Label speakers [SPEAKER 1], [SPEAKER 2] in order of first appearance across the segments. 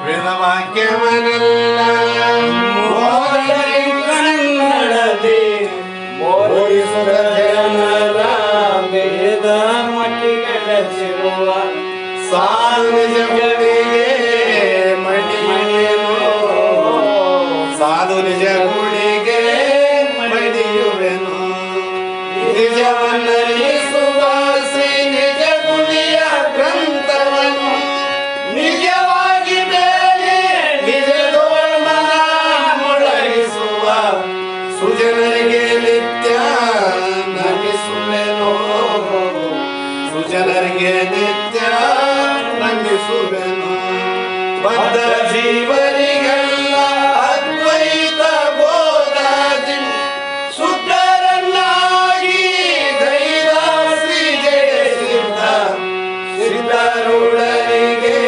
[SPEAKER 1] ವೇದವಾಕ್ಯವನೆಲ್ಲ
[SPEAKER 2] ಕನ್ನಡದಿ ಬೋಧಿಸುವ ಜನರ ವೇದ ಮಟ್ಟಿಗೆ ಬೆಳೆಸಿರುವ
[SPEAKER 1] ಸಾಧು ನಿಜಗಳಿಗೆ ಮಣಿಯುವೆನು ಸಾಧು ನಿಜ ಗುಡಿಗೆ ಮಣಿಯುವೆನು ನಿಜವನ್ನರಿಸುವ ಶ್ರೀ ನಿಜ ಗುಡಿಯ ಗ್ರಂಥವನ್ನು ನಿಜವಾಗಿ ಬೇಡಿ ನಿಜದೋಳ್ಮನ ಮೊಳಗಿಸುವ ಸುಜನರಿಗೆ ನಿತ್ಯ ನಮಿಸುವೆನು ಸುಜನರಿಗೆ ನಿತ್ಯ ನಮಿಸುವೆನು ಬದ್ಧ ಜೀವರಿಗೆಲ್ಲ ಅದ್ವೈತ ಬೋಧಾದಿ ಶುದ್ಧರನ್ನಾಗಿ ಗೈದ ಶ್ರೀ ಜಯ ಸಿದ್ಧ ಸಿದ್ಧಾರೂಢರಿಗೆ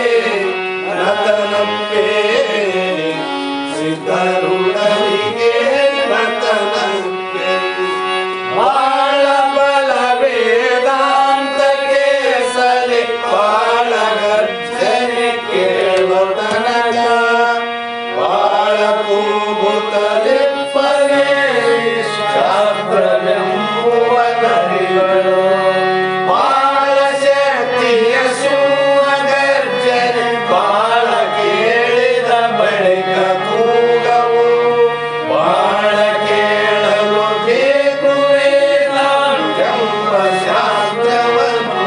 [SPEAKER 1] ರತನಪ್ಪೆ ಸಿದ್ಧಾರೂಢರಿಗೆ ರತನಪ್ಪೆ ಬಾಳ ಬಲ ವೇದಾಂತಕ್ಕೆ ಸರಿ ಬಾಳ ಗರ್ಜನೆ ಕೇಳುವ ತನಕ ಬಾಳ ಕೂಗುತ್ತದೆ ಪರೇ ಶಾಸ್ತ್ರವೆಂಬುವ ನದಿಗಳು ಬಾಳ ಶಕ್ತಿಯ ಸುವ ಗರ್ಜನೆ ಬಾಳ ಕೇಳಿದ ಬಳಿಕ ಕೂಗವು ಬಾಳ ಕೇಳಲು ಬೇಕು ವೇದಾಂತೆಂಬ ಶಾಸ್ತ್ರವನ್ನು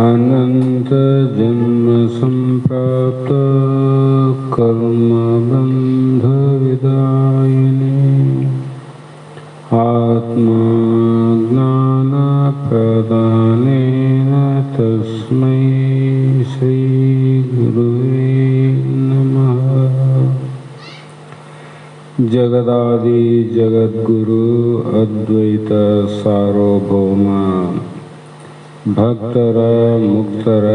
[SPEAKER 3] अनंत जन्म संप्राप्त कर्म बंध विदायिनी आत्मा ज्ञान प्रदानेन तस्मै श्री गुरुवे नमः। जगदादि जगद्गुरु अद्वैत सार्वभौम ಭಕ್ತರ ಮುಕ್ತರ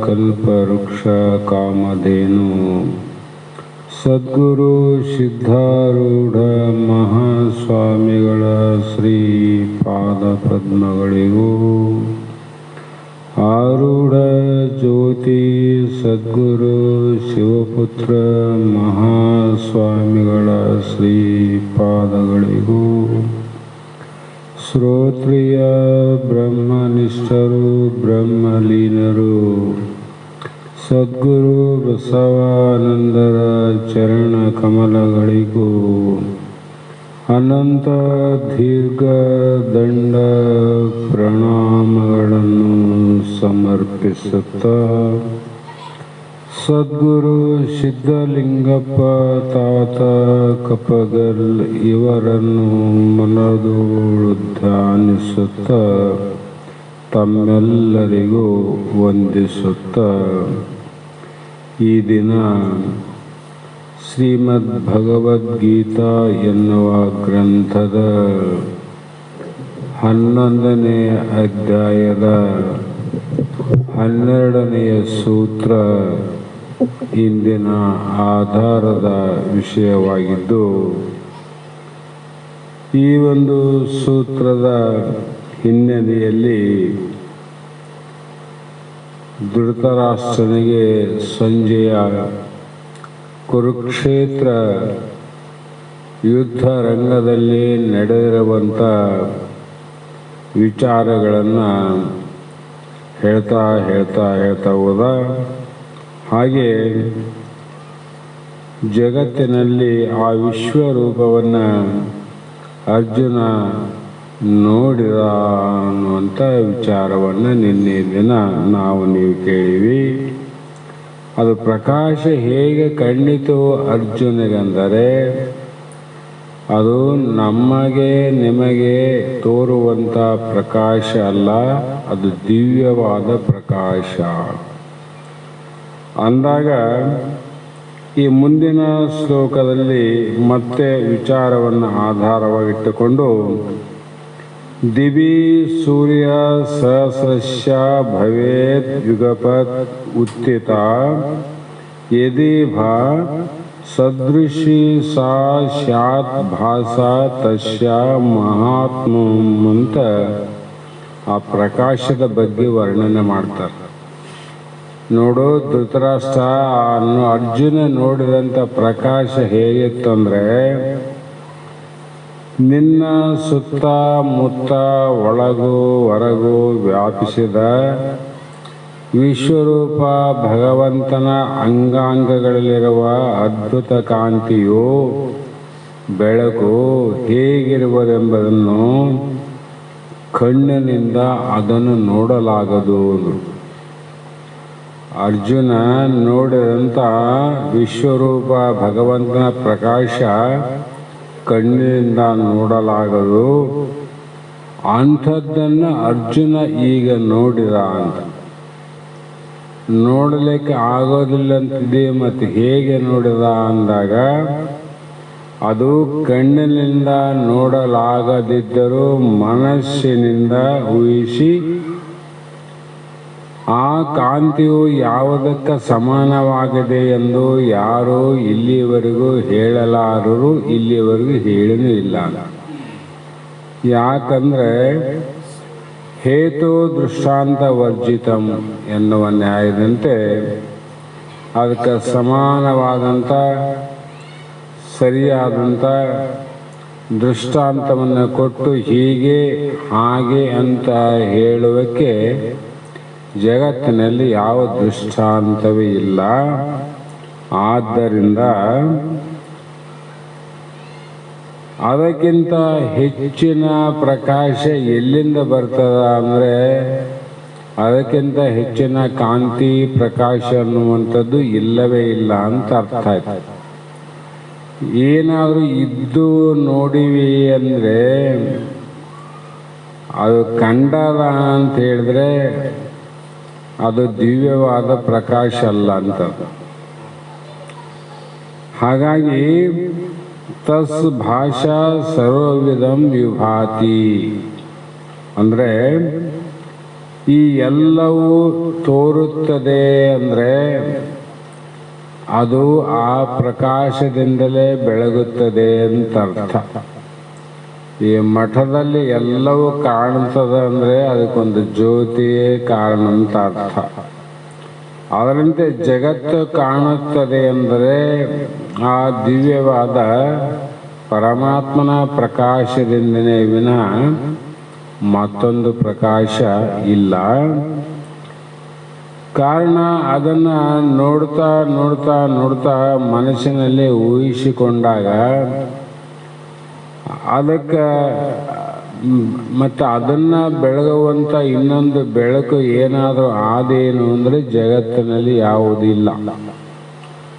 [SPEAKER 3] ಕಲ್ಪವೃಕ್ಷ ಕಾಮಧೇನು ಸದ್ಗುರು ಸಿದ್ಧಾರೂಢ ಮಹಾಸ್ವಾಮಿಗಳ ಶ್ರೀ ಪಾದ ಪದ್ಮಗಳಿಗೂ ಆರೂಢ ಜ್ಯೋತಿ ಸದ್ಗುರು ಶಿವಪುತ್ರ ಮಹಾಸ್ವಾಮಿಗಳ ಶ್ರೀ ಪಾದಗಳಿಗೂ ಶ್ರೋತ್ರಿಯ ಬ್ರಹ್ಮನಿಷ್ಠರು ಬ್ರಹ್ಮಲೀನರು ಸದ್ಗುರು ಬಸವಾನಂದರ ಚರಣ ಕಮಲಗಳಿಗೂ ಅನಂತ ದೀರ್ಘ ದಂಡ ಪ್ರಣಾಮಗಳನ್ನು ಸಮರ್ಪಿಸುತ್ತಾ ಸದ್ಗುರು ಸಿದ್ಧಲಿಂಗಪ್ಪ ತಾತ ಕಪ್ಪಗಲ್ ಇವರನ್ನು ಮನದೋಳು ಧ್ಯಾನಿಸುತ್ತ ತಮ್ಮೆಲ್ಲರಿಗೂ ವಂದಿಸುತ್ತ ಈ ದಿನ ಶ್ರೀಮದ್ ಭಗವದ್ಗೀತಾ ಎನ್ನುವ ಗ್ರಂಥದ 11ನೇ ಅಧ್ಯಾಯದ 12ನೆಯ ಸೂತ್ರ ಇಂದಿನ ಆಧಾರದ ವಿಷಯವಾಗಿದ್ದು, ಈ ಒಂದು ಸೂತ್ರದ ಹಿನ್ನೆಲೆಯಲ್ಲಿ ಧೃತರಾಷ್ಟ್ರನಿಗೆ ಸಂಜಯ ಕುರುಕ್ಷೇತ್ರ ಯುದ್ಧ ರಂಗದಲ್ಲಿ ನಡೆದಿರುವಂಥ ವಿಚಾರಗಳನ್ನು ಹೇಳ್ತಾ ಹೋದ. ಹಾಗೆ ಜಗತ್ತಿನಲ್ಲಿ ಆ ವಿಶ್ವರೂಪವನ್ನು ಅರ್ಜುನ ನೋಡಿದ ಅನ್ನುವಂಥ ವಿಚಾರವನ್ನು ನಿನ್ನೆ ದಿನ ನೀವು ಕೇಳಿವಿ. ಅದು ಪ್ರಕಾಶ ಹೇಗೆ ಕಂಡಿತು ಅರ್ಜುನಿಗೆಂದರೆ, ಅದು ನಮಗೆ ನಿಮಗೆ ತೋರುವಂಥ ಪ್ರಕಾಶ ಅಲ್ಲ, ಅದು ದಿವ್ಯವಾದ ಪ್ರಕಾಶ ಅಂದಾಗ ಈ ಮುಂದಿನ ಶ್ಲೋಕದಲ್ಲಿ ಮತ್ತೆ ವಿಚಾರವನ್ನು ಆಧಾರವಾಗಿಟ್ಟುಕೊಂಡು ದಿವಿ ಸೂರ್ಯ ಸಹಸ್ರಶ್ಯ ಭವೇತ್ ಯುಗಪತ್ ಉತ್ಥಿತ ಯದಿ ಭಾ ಸದೃಶಿ ಸಾ ಸ್ಯಾತ್ ಭಾಸಾ ತಸ್ಯ ಮಹಾತ್ಮಂ ಅಂತ ಆ ಪ್ರಕಾಶದ ಬಗ್ಗೆ ವರ್ಣನೆ ಮಾಡ್ತಾರೆ. ನೋಡು ಧೃತರಾಷ್ಟ್ರ, ಅರ್ಜುನ ನೋಡಿದಂಥ ಪ್ರಕಾಶ ಹೇಗಿತ್ತಂದ್ರೆ, ನಿನ್ನ ಸುತ್ತ ಮುತ್ತ ಒಳಗೂ ಹೊರಗೂ ವ್ಯಾಪಿಸಿದ ವಿಶ್ವರೂಪ ಭಗವಂತನ ಅಂಗಾಂಗಗಳಲ್ಲಿರುವ ಅದ್ಭುತ ಕಾಂತಿಯು ಬೆಳಕು ಹೇಗಿರುವುದೆಂಬುದನ್ನು ಕಣ್ಣಿನಿಂದ ಅದನ್ನು ನೋಡಲಾಗದು. ಅರ್ಜುನ ನೋಡಿದಂಥ ವಿಶ್ವರೂಪ ಭಗವಂತನ ಪ್ರಕಾಶ ಕಣ್ಣಿನಿಂದ ನೋಡಲಾಗದು. ಅಂಥದ್ದನ್ನು ಅರ್ಜುನ ಈಗ ನೋಡಿದ ಅಂತ. ನೋಡಲಿಕ್ಕೆ ಆಗೋದಿಲ್ಲ ಅಂತಿದೆ. ಮತ್ತು ಹೇಗೆ ನೋಡಿದ ಅಂದಾಗ, ಅದು ಕಣ್ಣಿನಿಂದ ನೋಡಲಾಗದಿದ್ದರೂ ಮನಸ್ಸಿನಿಂದ ಊಹಿಸಿ ಆ ಕಾಂತಿಯು ಯಾವುದಕ್ಕೆ ಸಮಾನವಾಗಿದೆ ಎಂದು ಯಾರೂ ಇಲ್ಲಿಯವರೆಗೂ ಹೇಳಲಾರರು, ಇಲ್ಲಿಯವರೆಗೂ ಹೇಳನೂ ಇಲ್ಲ. ಯಾಕಂದರೆ ಹೇತು ದೃಷ್ಟಾಂತ ವರ್ಜಿತಂ ಎನ್ನುವ ನ್ಯಾಯದಂತೆ ಅದಕ್ಕೆ ಸಮಾನವಾದಂಥ ಸರಿಯಾದಂಥ ದೃಷ್ಟಾಂತವನ್ನು ಕೊಟ್ಟು ಹೀಗೆ ಹಾಗೆ ಅಂತ ಹೇಳುವಕ್ಕೆ ಜಗತ್ತಿನಲ್ಲಿ ಯಾವ ದೃಷ್ಟಾಂತವೇ ಇಲ್ಲ. ಆದ್ದರಿಂದ ಅದಕ್ಕಿಂತ ಹೆಚ್ಚಿನ ಪ್ರಕಾಶ ಎಲ್ಲಿಂದ ಬರ್ತದ ಅಂದರೆ, ಅದಕ್ಕಿಂತ ಹೆಚ್ಚಿನ ಕಾಂತಿ ಪ್ರಕಾಶ ಅನ್ನುವಂಥದ್ದು ಇಲ್ಲವೇ ಇಲ್ಲ ಅಂತ ಅರ್ಥ ಆಯ್ತು. ಏನಾದರೂ ಇದ್ದು ನೋಡಿವಿ ಅಂದರೆ ಅದು ಕಂಡದ ಅಂತ ಹೇಳಿದ್ರೆ ಅದು ದಿವ್ಯವಾದ ಪ್ರಕಾಶ ಅಲ್ಲ ಅಂತ. ಹಾಗಾಗಿ ತಸ್ ಭಾಷಾ ಸರ್ವವಿಧಂ ವಿಭಾತಿ ಅಂದರೆ ಈ ಎಲ್ಲವೂ ತೋರುತ್ತದೆ ಅಂದರೆ ಅದು ಆ ಪ್ರಕಾಶದಿಂದಲೇ ಬೆಳಗುತ್ತದೆ ಅಂತ ಅರ್ಥ. ಈ ಮಠದಲ್ಲಿ ಎಲ್ಲವೂ ಕಾಣ್ತದೆ ಅಂದರೆ ಅದಕ್ಕೊಂದು ಜ್ಯೋತಿಯೇ ಕಾರಣ ಅಂತ ಅರ್ಥ. ಅದರಂತೆ ಜಗತ್ತು ಕಾಣುತ್ತದೆ ಅಂದರೆ ಆ ದಿವ್ಯವಾದ ಪರಮಾತ್ಮನ ಪ್ರಕಾಶದಿಂದನೇ ವಿನಃ ಮತ್ತೊಂದು ಪ್ರಕಾಶ ಇಲ್ಲ. ಕಾರಣ ಅದನ್ನು ನೋಡ್ತಾ ನೋಡ್ತಾ ನೋಡ್ತಾ ಮನಸ್ಸಿನಲ್ಲಿ ಊಹಿಸಿಕೊಂಡಾಗ ಅದಕ್ಕೆ ಮತ್ತು ಅದನ್ನು ಬೆಳಗುವಂಥ ಇನ್ನೊಂದು ಬೆಳಕು ಏನಾದರೂ ಆದೇನು ಅಂದರೆ ಜಗತ್ತಿನಲ್ಲಿ ಯಾವುದಿಲ್ಲ.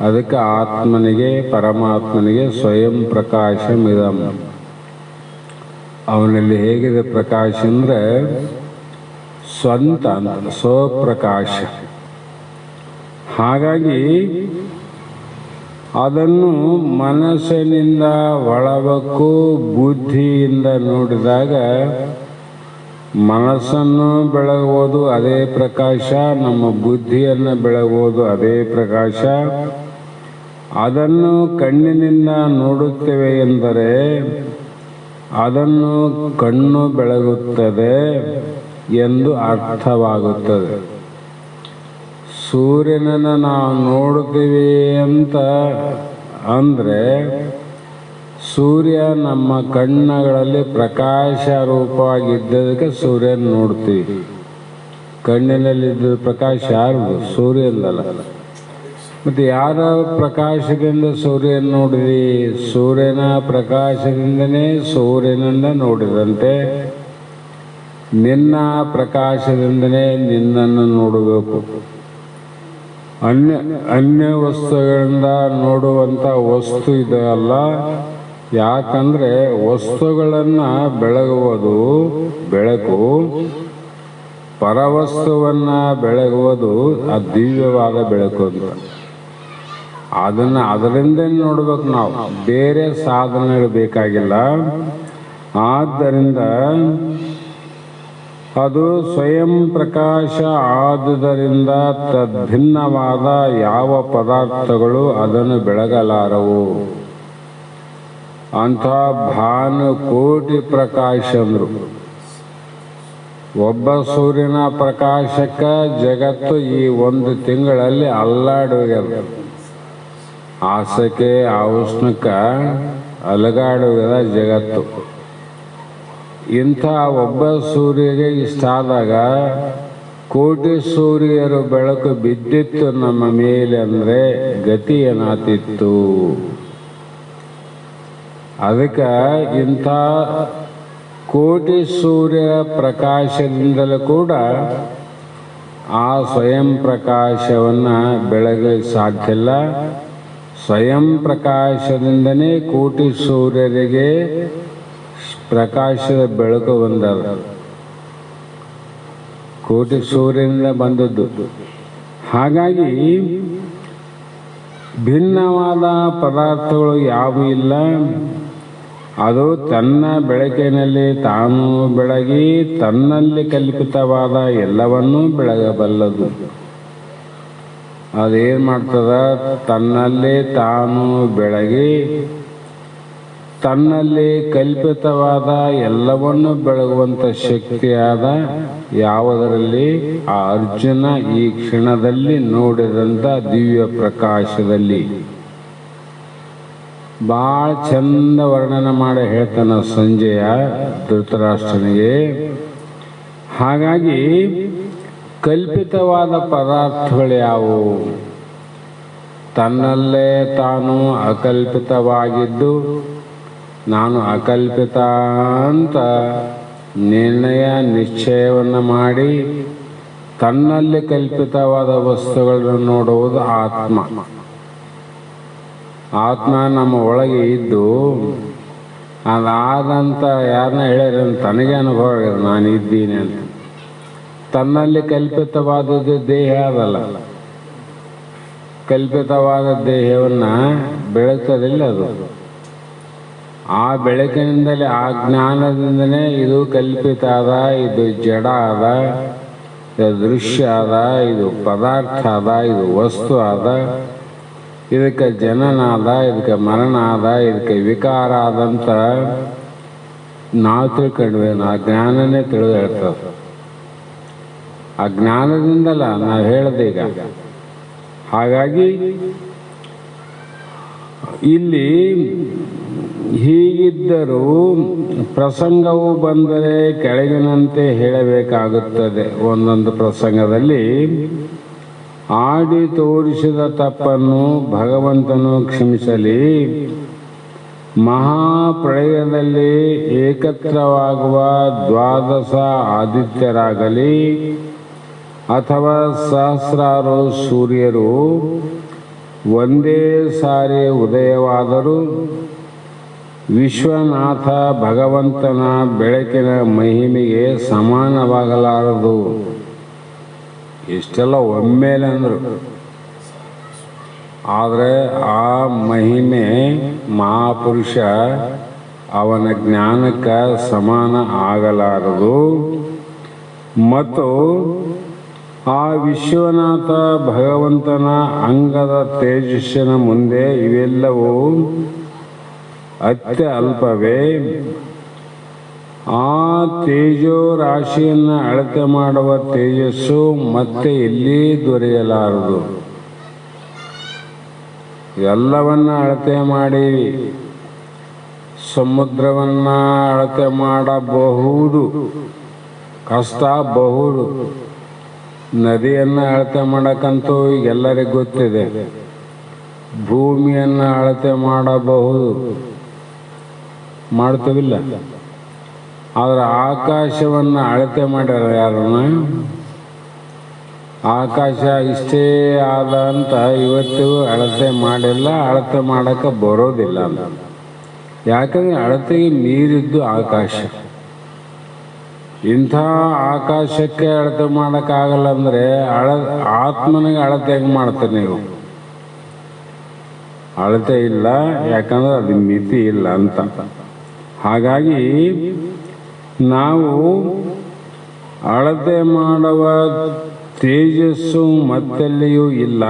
[SPEAKER 3] ಅದಕ್ಕೆ ಆತ್ಮನಿಗೆ ಪರಮಾತ್ಮನಿಗೆ ಸ್ವಯಂ ಪ್ರಕಾಶಮಿದಂ. ಅವನಲ್ಲಿ ಹೇಗಿದೆ ಪ್ರಕಾಶ ಅಂದರೆ ಸ್ವಂತ ಅಂತ, ಸ್ವಪ್ರಕಾಶ. ಹಾಗಾಗಿ ಅದನ್ನು ಮನಸ್ಸಿನಿಂದ ಒಳಬಕ್ಕು ಬುದ್ಧಿಯಿಂದ ನೋಡಿದಾಗ ಮನಸ್ಸನ್ನು ಬೆಳಗುವುದು ಅದೇ ಪ್ರಕಾಶ, ನಮ್ಮ ಬುದ್ಧಿಯನ್ನು ಬೆಳಗುವುದು ಅದೇ ಪ್ರಕಾಶ. ಅದನ್ನು ಕಣ್ಣಿನಿಂದ ನೋಡುತ್ತೇವೆ ಎಂದರೆ ಅದನ್ನು ಕಣ್ಣು ಬೆಳಗುತ್ತದೆ ಎಂದು ಅರ್ಥವಾಗುತ್ತದೆ. ಸೂರ್ಯನನ್ನು ನಾವು ನೋಡ್ತೀವಿ ಅಂತ ಅಂದರೆ ಸೂರ್ಯ ನಮ್ಮ ಕಣ್ಣುಗಳಲ್ಲಿ ಪ್ರಕಾಶ ರೂಪವಾಗಿದ್ದದಕ್ಕೆ ಸೂರ್ಯನ ನೋಡ್ತೀವಿ. ಕಣ್ಣಿನಲ್ಲಿದ್ದ ಪ್ರಕಾಶ ಯಾರು? ಸೂರ್ಯನಲ್ಲ. ಮತ್ತು ಯಾರ ಪ್ರಕಾಶದಿಂದ ಸೂರ್ಯನ ನೋಡಿದ್ವಿ? ಸೂರ್ಯನ ಪ್ರಕಾಶದಿಂದನೇ ಸೂರ್ಯನನ್ನು ನೋಡಿದಂತೆ ನಿನ್ನ ಪ್ರಕಾಶದಿಂದನೇ ನಿನ್ನನ್ನು ನೋಡಬೇಕು. ಅನ್ಯ ವಸ್ತುಗಳಿಂದ ನೋಡುವಂಥ ವಸ್ತು ಇದೆಯಲ್ಲ. ಯಾಕಂದರೆ ವಸ್ತುಗಳನ್ನು ಬೆಳಗುವುದು ಬೆಳಕು, ಪರವಸ್ತುವನ್ನು ಬೆಳಗುವುದು ಆ ದಿವ್ಯವಾದ ಬೆಳಕು ಅಂತ. ಅದರಿಂದ ನೋಡ್ಬೇಕು ನಾವು, ಬೇರೆ ಸಾಧನೆಗಳು ಬೇಕಾಗಿಲ್ಲ. ಆದ್ದರಿಂದ ಅದು ಸ್ವಯಂ ಪ್ರಕಾಶ ಆದುದರಿಂದ ತದ್ಭಿನ್ನವಾದ ಯಾವ ಪದಾರ್ಥಗಳು ಅದನ್ನು ಬೆಳಗಲಾರವು. ಅಂಥ ಭಾನು ಕೋಟಿ ಪ್ರಕಾಶ ಅಂದರು. ಒಬ್ಬ ಸೂರ್ಯನ ಪ್ರಕಾಶಕ್ಕೆ ಜಗತ್ತು ಈ 1 ತಿಂಗಳಲ್ಲಿ ಅಲ್ಲಾಡೋಗ್ಯದ. ಆಸಕ್ಕೆ ಆ ಉಷ್ಣಕ್ಕೆ ಅಲಗಾಡೋಗ್ಯದ ಜಗತ್ತು. ಇಂಥ ಒಬ್ಬ ಸೂರ್ಯಗೆ ಇಷ್ಟಾದಾಗ ಕೋಟಿ ಸೂರ್ಯರು ಬೆಳಕು ಬಿದ್ದಿತ್ತು ನಮ್ಮ ಮೇಲೆ ಅಂದರೆ ಗತಿ ಏನಾತಿತ್ತು. ಅದಕ್ಕೆ ಇಂಥ ಕೋಟಿ ಸೂರ್ಯ ಪ್ರಕಾಶದಿಂದಲೂ ಕೂಡ ಆ ಸ್ವಯಂ ಪ್ರಕಾಶವನ್ನು ಬೆಳಗಲಿಕ್ಕೆ ಸಾಧ್ಯ ಇಲ್ಲ. ಸ್ವಯಂ ಪ್ರಕಾಶದಿಂದನೇ ಕೋಟಿ ಸೂರ್ಯರಿಗೆ ಪ್ರಕಾಶದ ಬೆಳಕು ಬಂದದ. ಕೋಟಿ ಸೂರ್ಯನಿಂದ ಬಂದದ್ದು. ಹಾಗಾಗಿ ಭಿನ್ನವಾದ ಪದಾರ್ಥಗಳು ಯಾವುೂ ಇಲ್ಲ. ಅದು ತನ್ನ ಬೆಳಕಿನಲ್ಲಿ ತಾನು ಬೆಳಗಿ ತನ್ನಲ್ಲಿ ಕಲ್ಪಿತವಾದ ಎಲ್ಲವನ್ನೂ ಬೆಳಗಬಲ್ಲದು. ಅದೇನು ಮಾಡ್ತದ, ತನ್ನಲ್ಲಿ ತಾನು ಬೆಳಗಿ ತನ್ನಲ್ಲಿ ಕಲ್ಪಿತವಾದ ಎಲ್ಲವನ್ನು ಬೆಳಗುವಂಥ ಶಕ್ತಿಯಾದ ಯಾವುದರಲ್ಲಿ ಆ ಅರ್ಜುನ ಈ ಕ್ಷಣದಲ್ಲಿ ನೋಡಿದಂಥ ದಿವ್ಯ ಪ್ರಕಾಶದಲ್ಲಿ ಭಾಳ ಚಂದ ವರ್ಣನೆ ಮಾಡಿ ಹೇಳ್ತಾನ ಸಂಜಯ ಧೃತರಾಷ್ಟ್ರನಿಗೆ. ಹಾಗಾಗಿ ಕಲ್ಪಿತವಾದ ಪದಾರ್ಥಗಳು ಯಾವುವು? ತನ್ನಲ್ಲೇ ತಾನು ಅಕಲ್ಪಿತವಾಗಿದ್ದು ನಾನು ಅಕಲ್ಪಿತ ಅಂತ ನಿರ್ಣಯ ನಿಶ್ಚಯವನ್ನು ಮಾಡಿ ತನ್ನಲ್ಲಿ ಕಲ್ಪಿತವಾದ ವಸ್ತುಗಳನ್ನು ನೋಡುವುದು ಆತ್ಮ. ಆತ್ಮ ನಮ್ಮ ಒಳಗೆ ಇದ್ದು ಅದಾದಂಥ ಯಾರನ್ನ ಹೇಳ್ಯಾರ ತನಗೆ ಅನುಭವ ಆಗಿದೆ, ನಾನು ಇದ್ದೀನಿ ಅಂತ. ತನ್ನಲ್ಲಿ ಕಲ್ಪಿತವಾದದ್ದು ದೇಹ ಅದಲ್ಲ. ಕಲ್ಪಿತವಾದ ದೇಹವನ್ನು ಬೆಳಗ್ತದಿಲ್ಲ ಅದು. ಆ ಬೆಳಕಿನಿಂದಲೇ ಆ ಜ್ಞಾನದಿಂದಲೇ ಇದು ಕಲ್ಪಿತ ಅದ, ಇದು ಜಡ ಅದ, ಇದು ದೃಶ್ಯ ಅದ, ಇದು ಪದಾರ್ಥ ಅದ, ಇದು ವಸ್ತು ಅದ, ಇದಕ್ಕೆ ಜನನ ಅದ, ಇದಕ್ಕೆ ಮರಣ ಅದ, ಇದಕ್ಕೆ ವಿಕಾರ ಆದಂತ ನಾವು ತಿಳ್ಕೊಂಡ್ವಿ. ಆ ಜ್ಞಾನನೇ ತಿಳಿದು ಹೇಳ್ತದೆ. ಆ ಜ್ಞಾನದಿಂದಲ್ಲ ನಾವು ಹೇಳ್ದೆ ಈಗ. ಹಾಗಾಗಿ ಇಲ್ಲಿ ಹೀಗಿದ್ದರೂ ಪ್ರಸಂಗವು ಬಂದರೆ ಕೆಳಗಿನಂತೆ ಹೇಳಬೇಕಾಗುತ್ತದೆ. ಒಂದೊಂದು ಪ್ರಸಂಗದಲ್ಲಿ ಆಡಿ ತೋರಿಸಿದ ತಪ್ಪನ್ನು ಭಗವಂತನು ಕ್ಷಮಿಸಲಿ. ಮಹಾಪ್ರಳಯದಲ್ಲಿ ಏಕತ್ರವಾಗುವ 12 ಆದಿತ್ಯರಾಗಲಿ ಅಥವಾ ಸಹಸ್ರಾರು ಸೂರ್ಯರು ಒಂದೇ ಸಾರಿ ಉದಯವಾದರೂ ವಿಶ್ವನಾಥ ಭಗವಂತನ ಬೆಳಕಿನ ಮಹಿಮೆಗೆ ಸಮಾನವಾಗಲಾರದು. ಇಷ್ಟೆಲ್ಲ ಒಮ್ಮೆಲೆ ಅಂದರು. ಆದರೆ ಆ ಮಹಿಮೆ ಮಹಾಪುರುಷ ಅವನ ಜ್ಞಾನಕ್ಕೆ ಸಮಾನ ಆಗಲಾರದು. ಮತ್ತು ಆ ವಿಶ್ವನಾಥ ಭಗವಂತನ ಅಂಗದ ತೇಜಸ್ಸಿನ ಮುಂದೆ ಇವೆಲ್ಲವೂ ಅತ್ಯ ಅಲ್ಪವೇ. ಆ ತೇಜೋ ರಾಶಿಯನ್ನು ಅಳತೆ ಮಾಡುವ ತೇಜಸ್ಸು ಮತ್ತೆ ಎಲ್ಲಿ ದೊರೆಯಲಾರದು. ಎಲ್ಲವನ್ನ ಅಳತೆ ಮಾಡಿ ಸಮುದ್ರವನ್ನ ಅಳತೆ ಮಾಡಬಹುದು, ಕಷ್ಟ ಬಹುದು. ನದಿಯನ್ನು ಅಳತೆ ಮಾಡಕ್ಕಂತೂ ಎಲ್ಲರಿಗೂ ಗೊತ್ತಿದೆ. ಭೂಮಿಯನ್ನು ಅಳತೆ ಮಾಡಬಹುದು, ಮಾಡ್ತೀವಿಲ್ಲ. ಆದರೆ ಆಕಾಶವನ್ನು ಅಳತೆ ಮಾಡ್ಯಾರ ಯಾರನ್ನ? ಆಕಾಶ ಇಷ್ಟೇ ಆದ ಅಂತ ಇವತ್ತಿಗೂ ಅಳತೆ ಮಾಡಿಲ್ಲ, ಅಳತೆ ಮಾಡೋಕ್ಕೆ ಬರೋದಿಲ್ಲ ಅಂತ. ಯಾಕಂದರೆ ಅಳತೆಗೆ ಮೀರಿದ್ದು ಆಕಾಶ. ಇಂಥ ಆಕಾಶಕ್ಕೆ ಅಳತೆ ಮಾಡೋಕ್ಕಾಗಲ್ಲ ಅಂದರೆ ಆತ್ಮನಿಗೆ ಅಳತೆ ಹೆಂಗೆ ಮಾಡ್ತೀರಿ ನೀವು? ಅಳತೆ ಇಲ್ಲ, ಯಾಕಂದ್ರೆ ಅದು ಮಿತಿ ಇಲ್ಲ ಅಂತ. ಹಾಗಾಗಿ ನಾವು ಅಳತೆ ಮಾಡುವ ತೇಜಸ್ಸು ಮತ್ತೆಲ್ಲಿಯೂ ಇಲ್ಲ.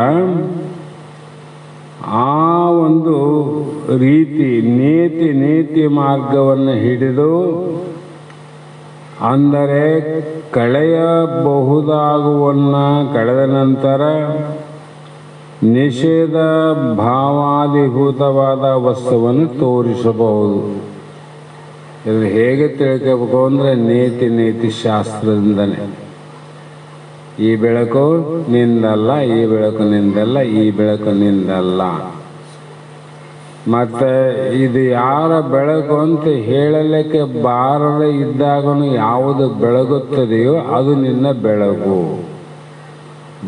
[SPEAKER 3] ಆ ಒಂದು ರೀತಿ ನೇತಿ ಮಾರ್ಗವನ್ನು ಹಿಡಿದು, ಅಂದರೆ ಕಳೆಯಬಹುದಾಗುವನ್ನ ಕಳೆದ ನಂತರ ನಿಷೇಧ ಭಾವಾಧಿಭೂತವಾದ ವಸ್ತುವನ್ನು ತೋರಿಸಬಹುದು. ಇದು ಹೇಗೆ ತಿಳ್ಕೋಬೇಕು ಅಂದರೆ ನೇತಿ ಶಾಸ್ತ್ರದಿಂದನೇ. ಈ ಬೆಳಕು ನಿಂದಲ್ಲ, ಈ ಬೆಳಕು ನಿಂದಲ್ಲ, ಈ ಬೆಳಕು ನಿಂದಲ್ಲ. ಮತ್ತು ಇದು ಯಾರ ಬೆಳಕು ಅಂತ ಹೇಳಲಿಕ್ಕೆ ಬಾರದೆ ಇದ್ದಾಗೂ ಯಾವುದು ಬೆಳಗುತ್ತದೆಯೋ ಅದು ನಿನ್ನ ಬೆಳಕು.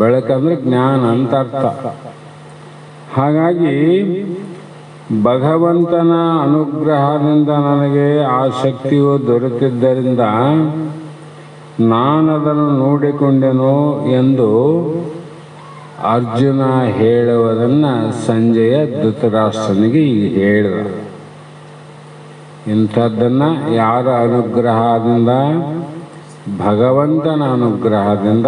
[SPEAKER 3] ಬೆಳಕಂದ್ರೆ ಜ್ಞಾನ ಅಂತ ಅರ್ಥ. ಹಾಗಾಗಿ ಭಗವಂತನ ಅನುಗ್ರಹದಿಂದ ನನಗೆ ಆ ಶಕ್ತಿಯು ದೊರೆತಿದ್ದರಿಂದ ನಾನದನ್ನು ನೋಡಿಕೊಂಡೆನು ಎಂದು ಅರ್ಜುನ ಹೇಳುವುದನ್ನು ಸಂಜಯ ಧೃತರಾಷ್ಟ್ರನಿಗೆ ಈಗ ಹೇಳಿದ. ಇಂಥದ್ದನ್ನು ಯಾರ ಅನುಗ್ರಹದಿಂದ? ಭಗವಂತನ ಅನುಗ್ರಹದಿಂದ,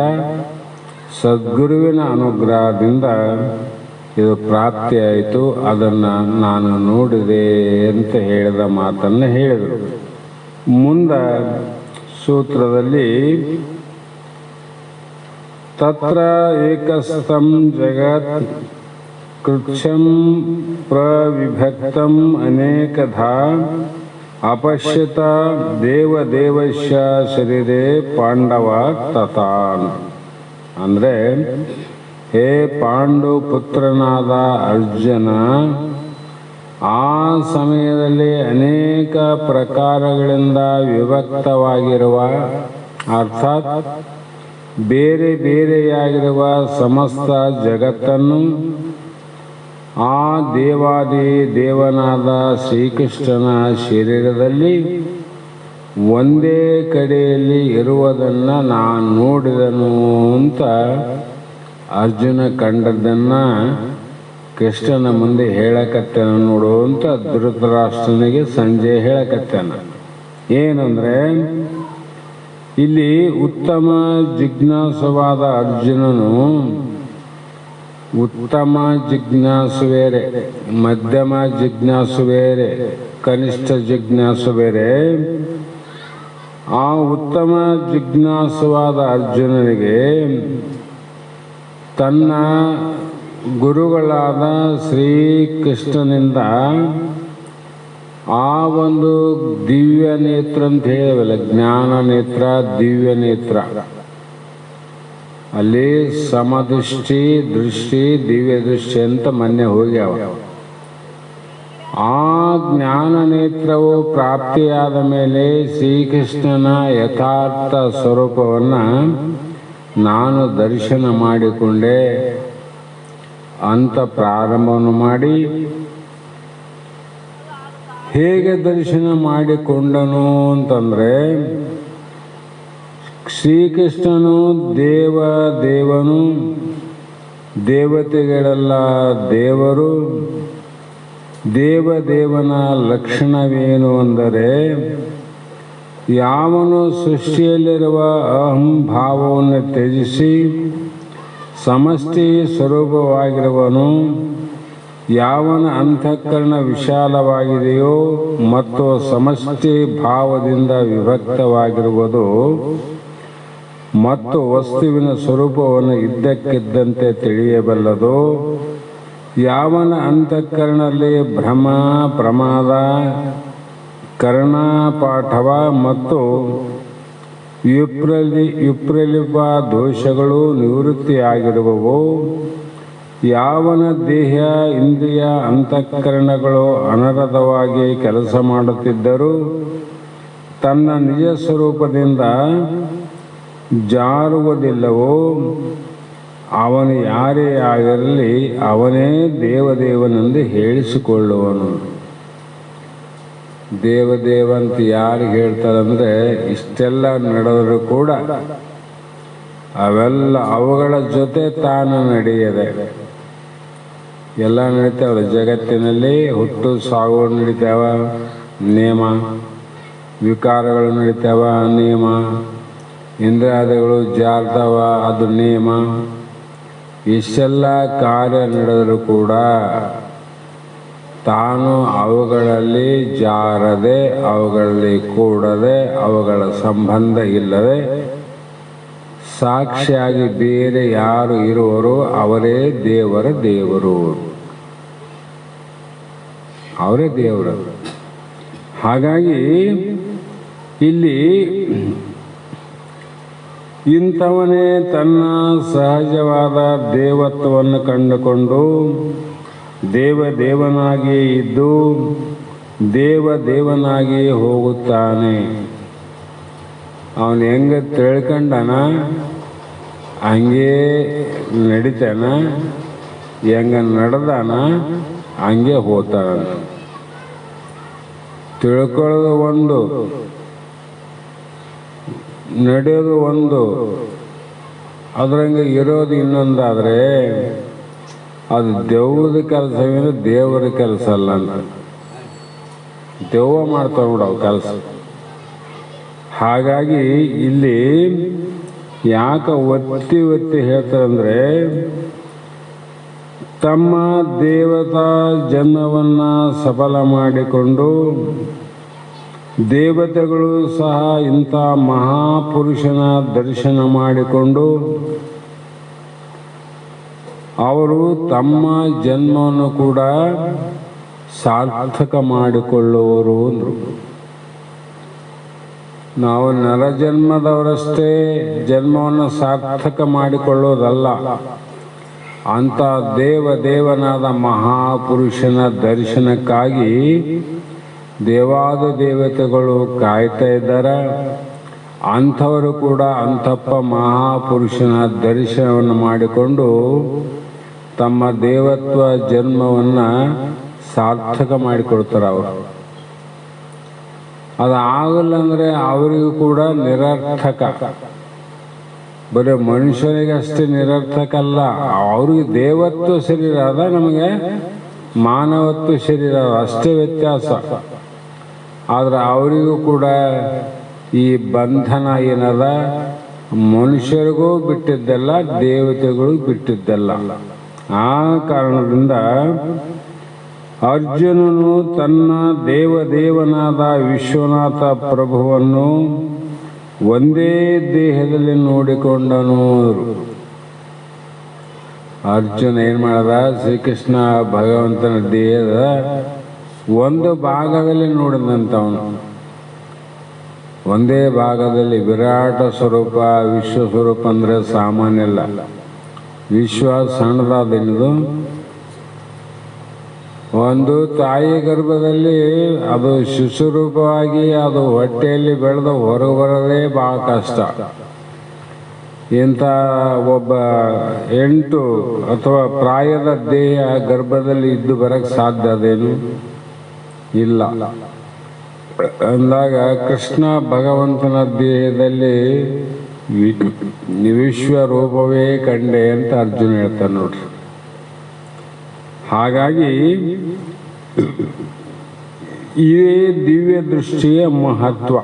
[SPEAKER 3] ಸದ್ಗುರುವಿನ ಅನುಗ್ರಹದಿಂದ ಇದು ಪ್ರಾಪ್ತಿಯಾಯಿತು. ಅದನ್ನು ನಾನು ನೋಡಿದೆ ಅಂತ ಹೇಳಿದ ಮಾತನ್ನು ಹೇಳಿದರು. ಮುಂದೆ ಸೂತ್ರದಲ್ಲಿ ತತ್ರ ಏಕಸ್ಥಂ ಜಗತ್ ಕೃಚ್ಛಂ ಪ್ರವಿಭಕ್ತಂ ಅನೇಕಧಾ ಅಪಶ್ಯತ ದೇವದೇವಸ್ಯ ಶರೀರೇ ಪಾಂಡವ ತಥಾನ್. ಅಂದರೆ ಹೇ ಪಾಂಡು ಪುತ್ರನಾದ ಅರ್ಜುನ, ಆ ಸಮಯದಲ್ಲಿ ಅನೇಕ ಪ್ರಕಾರಗಳಿಂದ ವಿಭಕ್ತವಾಗಿರುವ, ಅರ್ಥಾತ್ ಬೇರೆ ಬೇರೆಯಾಗಿರುವ ಸಮಸ್ತ ಜಗತ್ತನ್ನು ಆ ದೇವಾದಿ ದೇವನಾದ ಶ್ರೀಕೃಷ್ಣನ ಶರೀರದಲ್ಲಿ ಒಂದೇ ಕಡೆಯಲ್ಲಿ ಇರುವುದನ್ನು ನಾನು ನೋಡಿದನು ಅಂತ ಅರ್ಜುನ ಕಂಡದ್ದನ್ನು ಕೃಷ್ಣನ ಮುಂದೆ ಹೇಳಕತ್ತೇನ ನೋಡು ಅಂತ ಧೃತರಾಷ್ಟ್ರನಿಗೆ ಸಂಜೆ ಹೇಳಕತ್ತೇನ. ಏನಂದರೆ ಇಲ್ಲಿ ಉತ್ತಮ ಜಿಜ್ಞಾಸುವಾದ ಅರ್ಜುನನು, ಉತ್ತಮ ಜಿಜ್ಞಾಸು ಬೇರೆ, ಮಧ್ಯಮ ಜಿಜ್ಞಾಸು ಬೇರೆ, ಕನಿಷ್ಠ ಜಿಜ್ಞಾಸು ಬೇರೆ. ಆ ಉತ್ತಮ ಜಿಜ್ಞಾಸುವಾದ ಅರ್ಜುನನಿಗೆ ತನ್ನ ಗುರುಗಳಾದ ಶ್ರೀಕೃಷ್ಣನಿಂದ ಆ ಒಂದು ದಿವ್ಯ ನೇತ್ರ ಅಂತ ಹೇಳಿವಲ್ಲ, ಜ್ಞಾನ ನೇತ್ರ, ದಿವ್ಯ ನೇತ್ರ, ಅಲ್ಲಿ ಸಮದೃಷ್ಟಿ, ದೃಷ್ಟಿ, ದಿವ್ಯ ದೃಷ್ಟಿ ಅಂತ ಮೊನ್ನೆ ಹೋಗ್ಯಾವ. ಆ ಜ್ಞಾನ ನೇತ್ರವು ಪ್ರಾಪ್ತಿಯಾದ ಮೇಲೆ ಶ್ರೀಕೃಷ್ಣನ ಯಥಾರ್ಥ ಸ್ವರೂಪವನ್ನು ನಾನು ದರ್ಶನ ಮಾಡಿಕೊಂಡೆ ಅಂತ ಪ್ರಾರಂಭವನ್ನು ಮಾಡಿ, ಹೇಗೆ ದರ್ಶನ ಮಾಡಿಕೊಂಡನು ಅಂತಂದರೆ, ಶ್ರೀಕೃಷ್ಣನು ದೇವನು, ದೇವತೆಗಳೆಲ್ಲ ದೇವರು. ದೇವನ ಲಕ್ಷಣವೇನು ಅಂದರೆ, ಯಾವನು ಸೃಷ್ಟಿಯಲ್ಲಿರುವ ಅಹಂ ಭಾವವನ್ನು ತ್ಯಜಿಸಿ ಸಮಷ್ಟಿ ಸ್ವರೂಪವಾಗಿರುವನು, ಯಾವನ ಅಂತಃಕರಣ ವಿಶಾಲವಾಗಿದೆಯೋ ಮತ್ತು ಸಮಷ್ಟಿ ಭಾವದಿಂದ ವಿಭಕ್ತವಾಗಿರುವುದು ಮತ್ತು ವಸ್ತುವಿನ ಸ್ವರೂಪವನ್ನು ಇದ್ದಕ್ಕಿದ್ದಂತೆ ತಿಳಿಯಬಲ್ಲದು, ಯಾವನ ಅಂತಃಕರಣದಲ್ಲಿ ಭ್ರಮ, ಪ್ರಮಾದ, ಕರ್ಣಪಾಠವ ಮತ್ತು ವಿಪ್ರಲಿಪ ದೋಷಗಳು ನಿವೃತ್ತಿಯಾಗಿರುವವು, ಯಾವನ ದೇಹ, ಇಂದ್ರಿಯ, ಅಂತಃಕರಣಗಳು ಅನರತವಾಗಿ ಕೆಲಸ ಮಾಡುತ್ತಿದ್ದರೂ ತನ್ನ ನಿಜ ಸ್ವರೂಪದಿಂದ ಜಾರುವುದಿಲ್ಲವೋ, ಅವನು ಯಾರೇ ಆಗಿರಲಿ ಅವನೇ ದೇವನೆಂದು ಹೇಳಿಸಿಕೊಳ್ಳುವನು. ದೇವಂತ ಯಾರಿಗೆ ಹೇಳ್ತಾರಂದರೆ, ಇಷ್ಟೆಲ್ಲ ನಡೆದರೂ ಕೂಡ ಅವೆಲ್ಲ ಅವುಗಳ ಜೊತೆ ತಾನು ನಡೆಯದೆ ಎಲ್ಲ ನಡೀತಾವಲ್ಲ ಜಗತ್ತಿನಲ್ಲಿ. ಹುಟ್ಟು ಸಾವು ನಡೀತಾವ, ನಿಯಮ. ವಿಕಾರಗಳು ನಡೀತಾವ, ನಿಯಮ. ಇಂದ್ರಿಯಾದಿಗಳು ಜಾರ್ದವ, ಅದು ನಿಯಮ. ಇಷ್ಟೆಲ್ಲ ಕಾರ್ಯ ನಡೆದರೂ ಕೂಡ ತಾನು ಅವುಗಳಲ್ಲಿ ಜಾರದೆ, ಅವುಗಳಲ್ಲಿ ಕೂಡದೆ, ಅವುಗಳ ಸಂಬಂಧ ಇಲ್ಲದೆ ಸಾಕ್ಷಿಯಾಗಿ ಬೇರೆ ಯಾರು ಇರುವರೋ ಅವರೇ ದೇವರ ದೇವರು, ಅವರೇ ದೇವರು. ಹಾಗಾಗಿ ಇಲ್ಲಿ ಇಂಥವನೇ ತನ್ನ ಸಹಜವಾದ ದೇವತ್ವವನ್ನು ಕಂಡುಕೊಂಡು ದೇವನಾಗಿ ಇದ್ದು ದೇವನಾಗಿ ಹೋಗುತ್ತಾನೆ. ಅವನು ಹೆಂಗೆ ತಿಳ್ಕೊಂಡನ ಹಂಗೇ ನಡಿತಾನ, ಹೆಂಗ ನಡೆದಾನ ಹಂಗೆ ಹೋಗ್ತಾನ. ತಿಳ್ಕೊಳ್ಳೋದು ಒಂದು, ನಡೆಯೋದು ಒಂದು, ಅದ್ರಂಗೆ ಇರೋದು ಇನ್ನೊಂದಾದರೆ ಅದು ದೆವ್ವದ ಕೆಲಸವೇನು ದೇವರ ಕೆಲಸ ಅಲ್ಲ ಅಂತ. ದೆವ್ವ ಮಾಡ್ತಾವ ನೋಡವು ಕೆಲಸ. ಹಾಗಾಗಿ ಇಲ್ಲಿ ಯಾಕೆ ಒತ್ತಿ ಹೇಳ್ತಾರಂದ್ರೆ, ತಮ್ಮ ದೇವತಾ ಜನ್ಮವನ್ನು ಸಫಲ ಮಾಡಿಕೊಂಡು ದೇವತೆಗಳು ಸಹ ಇಂಥ ಮಹಾಪುರುಷನ ದರ್ಶನ ಮಾಡಿಕೊಂಡು ಅವರು ತಮ್ಮ ಜನ್ಮವನ್ನು ಕೂಡ ಸಾರ್ಥಕ ಮಾಡಿಕೊಳ್ಳುವರು ಅಂದರು. ನಾವು ನರಜನ್ಮದವರಷ್ಟೇ ಜನ್ಮವನ್ನು ಸಾರ್ಥಕ ಮಾಡಿಕೊಳ್ಳೋದಲ್ಲ, ಅಂಥ ದೇವನಾದ ಮಹಾಪುರುಷನ ದರ್ಶನಕ್ಕಾಗಿ ದೇವಾದ ದೇವತೆಗಳು ಕಾಯ್ತಾ ಇದ್ದಾರೆ. ಅಂಥವರು ಕೂಡ ಅಂಥಪ್ಪ ಮಹಾಪುರುಷನ ದರ್ಶನವನ್ನು ಮಾಡಿಕೊಂಡು ತಮ್ಮ ದೇವತ್ವ ಜನ್ಮವನ್ನು ಸಾರ್ಥಕ ಮಾಡಿಕೊಡ್ತಾರೆ. ಅವರು ಅದಾಗಲ್ಲ ಅಂದರೆ ಅವರಿಗೂ ಕೂಡ ನಿರರ್ಥಕ. ಬರೀ ಮನುಷ್ಯನಿಗೆ ಅಷ್ಟೇ ನಿರರ್ಥಕ ಅಲ್ಲ, ಅವ್ರಿಗೆ ದೇವತ್ವ ಶರೀರ ಅದ, ನಮಗೆ ಮಾನವತ್ವ ಶರೀರ ಅಷ್ಟೇ ವ್ಯತ್ಯಾಸ. ಆದರೆ ಅವರಿಗೂ ಕೂಡ ಈ ಬಂಧನ ಏನದ ಮನುಷ್ಯರಿಗೂ ಬಿಟ್ಟಿದ್ದಲ್ಲ, ದೇವತೆಗಳು ಬಿಟ್ಟಿದ್ದಲ್ಲ. ಆ ಕಾರಣದಿಂದ ಅರ್ಜುನನು ತನ್ನ ದೇವನಾದ ವಿಶ್ವನಾಥ ಪ್ರಭುವನ್ನು ಒಂದೇ ದೇಹದಲ್ಲಿ ನೋಡಿಕೊಂಡನು. ಅರ್ಜುನ ಏನು ಮಾಡದ, ಶ್ರೀಕೃಷ್ಣ ಭಗವಂತನ ದೇಹದ ಒಂದು ಭಾಗದಲ್ಲಿ ನೋಡಿದಂಥವನು. ಒಂದೇ ಭಾಗದಲ್ಲಿ ವಿರಾಟ ಸ್ವರೂಪ, ವಿಶ್ವ ಸ್ವರೂಪ ಅಂದರೆ ಸಾಮಾನ್ಯ ಅಲ್ಲ. ವಿಶ್ವ ಸಣ್ಣದಾದೇನಿದು, ಒಂದು ತಾಯಿ ಗರ್ಭದಲ್ಲಿ ಅದು ಶಿಶುರೂಪವಾಗಿ ಅದು ಹೊಟ್ಟೆಯಲ್ಲಿ ಬೆಳೆದು ಹೊರಗೆ ಬರೋದೇ ಭಾಳ ಕಷ್ಟ. ಇಂಥ ಒಬ್ಬ 8 ಅಥವಾ ಪ್ರಾಯದ ದೇಹ ಗರ್ಭದಲ್ಲಿ ಇದ್ದು ಬರಕ್ಕೆ ಸಾಧ್ಯ ಅದೇನು ಇಲ್ಲ. ಅಂದಾಗ ಕೃಷ್ಣ ಭಗವಂತನ ದೇಹದಲ್ಲಿ ವಿಶ್ವರೂಪವೇ ಕಂಡೆ ಅಂತ ಅರ್ಜುನ ಹೇಳ್ತಾನೆ ನೋಡ್ರಿ. ಹಾಗಾಗಿ ಇದೇ ದಿವ್ಯ ದೃಷ್ಟಿಯ ಮಹತ್ವ.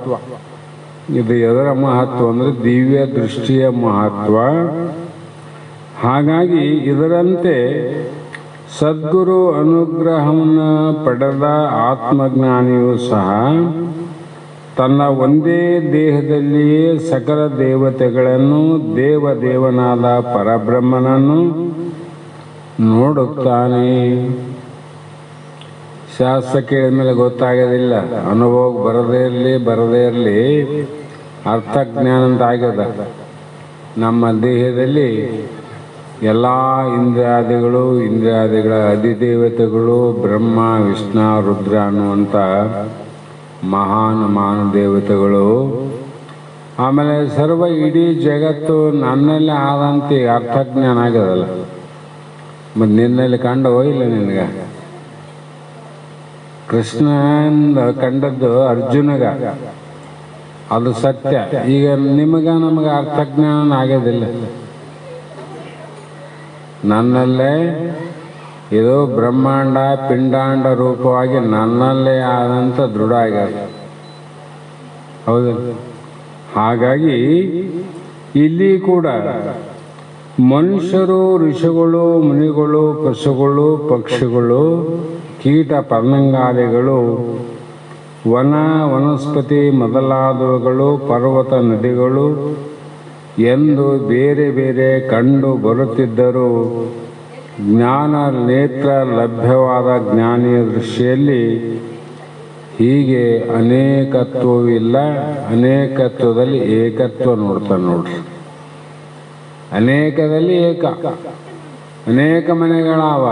[SPEAKER 3] ಇದು ಎದರ ಮಹತ್ವ ಅಂದರೆ ದಿವ್ಯ ದೃಷ್ಟಿಯ ಮಹತ್ವ. ಹಾಗಾಗಿ ಇದರಂತೆ ಸದ್ಗುರು ಅನುಗ್ರಹವನ್ನು ಪಡೆದ ಆತ್ಮಜ್ಞಾನಿಯೂ ಸಹ ತನ್ನ ಒಂದೇ ದೇಹದಲ್ಲಿಯೇ ಸಕಲ ದೇವತೆಗಳನ್ನು ದೇವನಾದ ಪರಬ್ರಹ್ಮನನ್ನು ನೋಡುತ್ತಾನೆ. ಶಾಸ್ತ್ರ ಕೇಳಿದ ಮೇಲೆ ಗೊತ್ತಾಗೋದಿಲ್ಲ, ಅನುಭವಕ್ಕೆ ಬರದೇ ಇರಲಿ ಅರ್ಥಜ್ಞಾನ ಅಂತ ಆಗ್ಯದ. ನಮ್ಮ ದೇಹದಲ್ಲಿ ಎಲ್ಲ ಇಂದ್ರಿಯಾದಿಗಳ ಅಧಿದೇವತೆಗಳು ಬ್ರಹ್ಮ ವಿಷ್ಣು ರುದ್ರ ಅನ್ನುವಂಥ ಮಹಾನ್ ದೇವತೆಗಳು. ಆಮೇಲೆ ಸರ್ವ ಇಡೀ ಜಗತ್ತು ನನ್ನಲ್ಲಿ ಆದಂತೆ ಅರ್ಥಜ್ಞಾನ ಆಗ್ಯದಲ್ಲ, ಮತ್ತು ನಿನ್ನಲ್ಲಿ ಕಂಡವೋ ಇಲ್ಲ ನಿನಗೆ? ಕೃಷ್ಣನ ಕಂಡದ್ದು ಅರ್ಜುನಗ, ಅದು ಸತ್ಯ. ಈಗ ನಮಗೆ ಅರ್ಥಜ್ಞಾನ ಆಗೋದಿಲ್ಲ. ನನ್ನಲ್ಲೇ ಇದು ಬ್ರಹ್ಮಾಂಡ ಪಿಂಡಾಂಡ ರೂಪವಾಗಿ ನನ್ನಲ್ಲೇ ಆದಂಥ ದೃಢ ಆಗ್ಯದ. ಹೌದು, ಹಾಗಾಗಿ ಇಲ್ಲಿ ಕೂಡ ಮನುಷ್ಯರು, ಋಷಿಗಳು, ಮುನಿಗಳು, ಪಶುಗಳು, ಪಕ್ಷಿಗಳು, ಕೀಟ ಪರ್ಣಂಗಾದಿಗಳು, ವನ ವನಸ್ಪತಿ ಮೊದಲಾದವುಗಳು, ಪರ್ವತ ನದಿಗಳು ಎಂದು ಬೇರೆ ಬೇರೆ ಕಂಡು ಬರುತ್ತಿದ್ದರೂ ಜ್ಞಾನ ನೇತ್ರ ಲಭ್ಯವಾದ ಜ್ಞಾನಿಯ ದೃಷ್ಟಿಯಲ್ಲಿ ಹೀಗೆ ಅನೇಕತ್ವವಿಲ್ಲ, ಅನೇಕತ್ವದಲ್ಲಿ ಏಕತ್ವ ನೋಡ್ತಾನೆ ನೋಡ್ರಿ. ಅನೇಕದಲ್ಲಿ ಏಕ, ಅನೇಕ ಮನೆಗಳಾವ,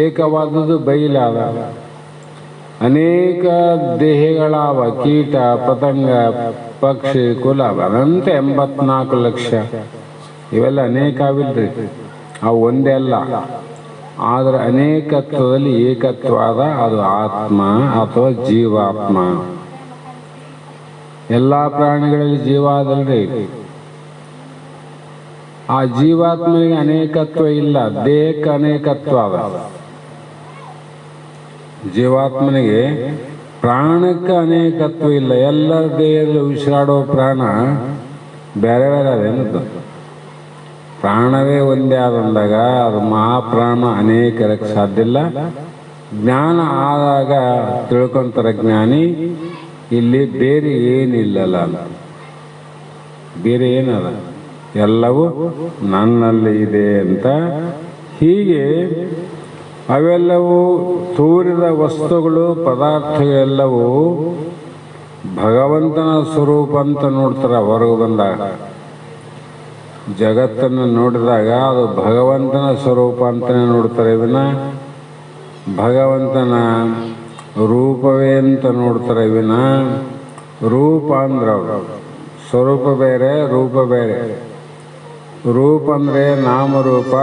[SPEAKER 3] ಏಕವಾದದ್ದು ಬೈಲಾದ, ಅನೇಕ ದೇಹಗಳಾವ, ಕೀಟ ಪತಂಗ ಪಕ್ಷಿ ಕುಲ ಅನಂತ 84 ಲಕ್ಷ ಇವೆಲ್ಲ ಅನೇಕ ಅವಿಲ್ರಿ, ಅವು ಒಂದೇ ಅಲ್ಲ. ಆದರೆ ಅನೇಕತ್ವದಲ್ಲಿ ಏಕತ್ವಾದ ಅದು ಆತ್ಮ ಅಥವಾ ಜೀವಾತ್ಮ. ಎಲ್ಲ ಪ್ರಾಣಿಗಳಲ್ಲಿ ಜೀವ ಅದಲ್ರಿ, ಆ ಜೀವಾತ್ಮನಿಗೆ ಅನೇಕತ್ವ ಇಲ್ಲ, ದೇಹಕ್ಕೆ ಅನೇಕತ್ವ ಅದ. ಜೀವಾತ್ಮನಿಗೆ ಪ್ರಾಣಕ್ಕೆ ಅನೇಕತ್ವ ಇಲ್ಲ. ಎಲ್ಲ ದೇಹದಲ್ಲಿ ಉಸಿರಾಡೋ ಪ್ರಾಣ ಬೇರೆ ಬೇರೆ ಅದೇನದು. ಪ್ರಾಣವೇ ಒಂದೇ ಆದಂದಾಗ ಅದು ಮಹಾಪ್ರಾಣ ಅನೇಕರಕ್ಕೆ ಸಾಧ್ಯ ಇಲ್ಲ. ಜ್ಞಾನ ಆದಾಗ ತಿಳ್ಕೊಂತಾರೆ ಜ್ಞಾನಿ, ಇಲ್ಲಿ ಬೇರೆ ಏನಿಲ್ಲಲ್ಲ, ಬೇರೆ ಏನದ, ಎಲ್ಲವೂ ನನ್ನಲ್ಲಿ ಇದೆ ಅಂತ. ಹೀಗೆ ಅವೆಲ್ಲವೂ ತೋರಿದ ವಸ್ತುಗಳು, ಪದಾರ್ಥಗಳೆಲ್ಲವೂ ಭಗವಂತನ ಸ್ವರೂಪ ಅಂತ ನೋಡ್ತಾರೆ. ಹೊರಗೆ ಬಂದಾಗ ಜಗತ್ತನ್ನು ನೋಡಿದಾಗ ಅದು ಭಗವಂತನ ಸ್ವರೂಪ ಅಂತಲೇ ನೋಡ್ತಾರೆ. ವಿನ ಭಗವಂತನ ರೂಪವೇ ಅಂತ ನೋಡ್ತಾರೆ. ವಿನ ರೂಪ ಅಂದ್ರೆ ಅವರು ಸ್ವರೂಪ ಬೇರೆ, ರೂಪ ಬೇರೆ. ರೂಪ ಅಂದರೆ ನಾಮರೂಪ,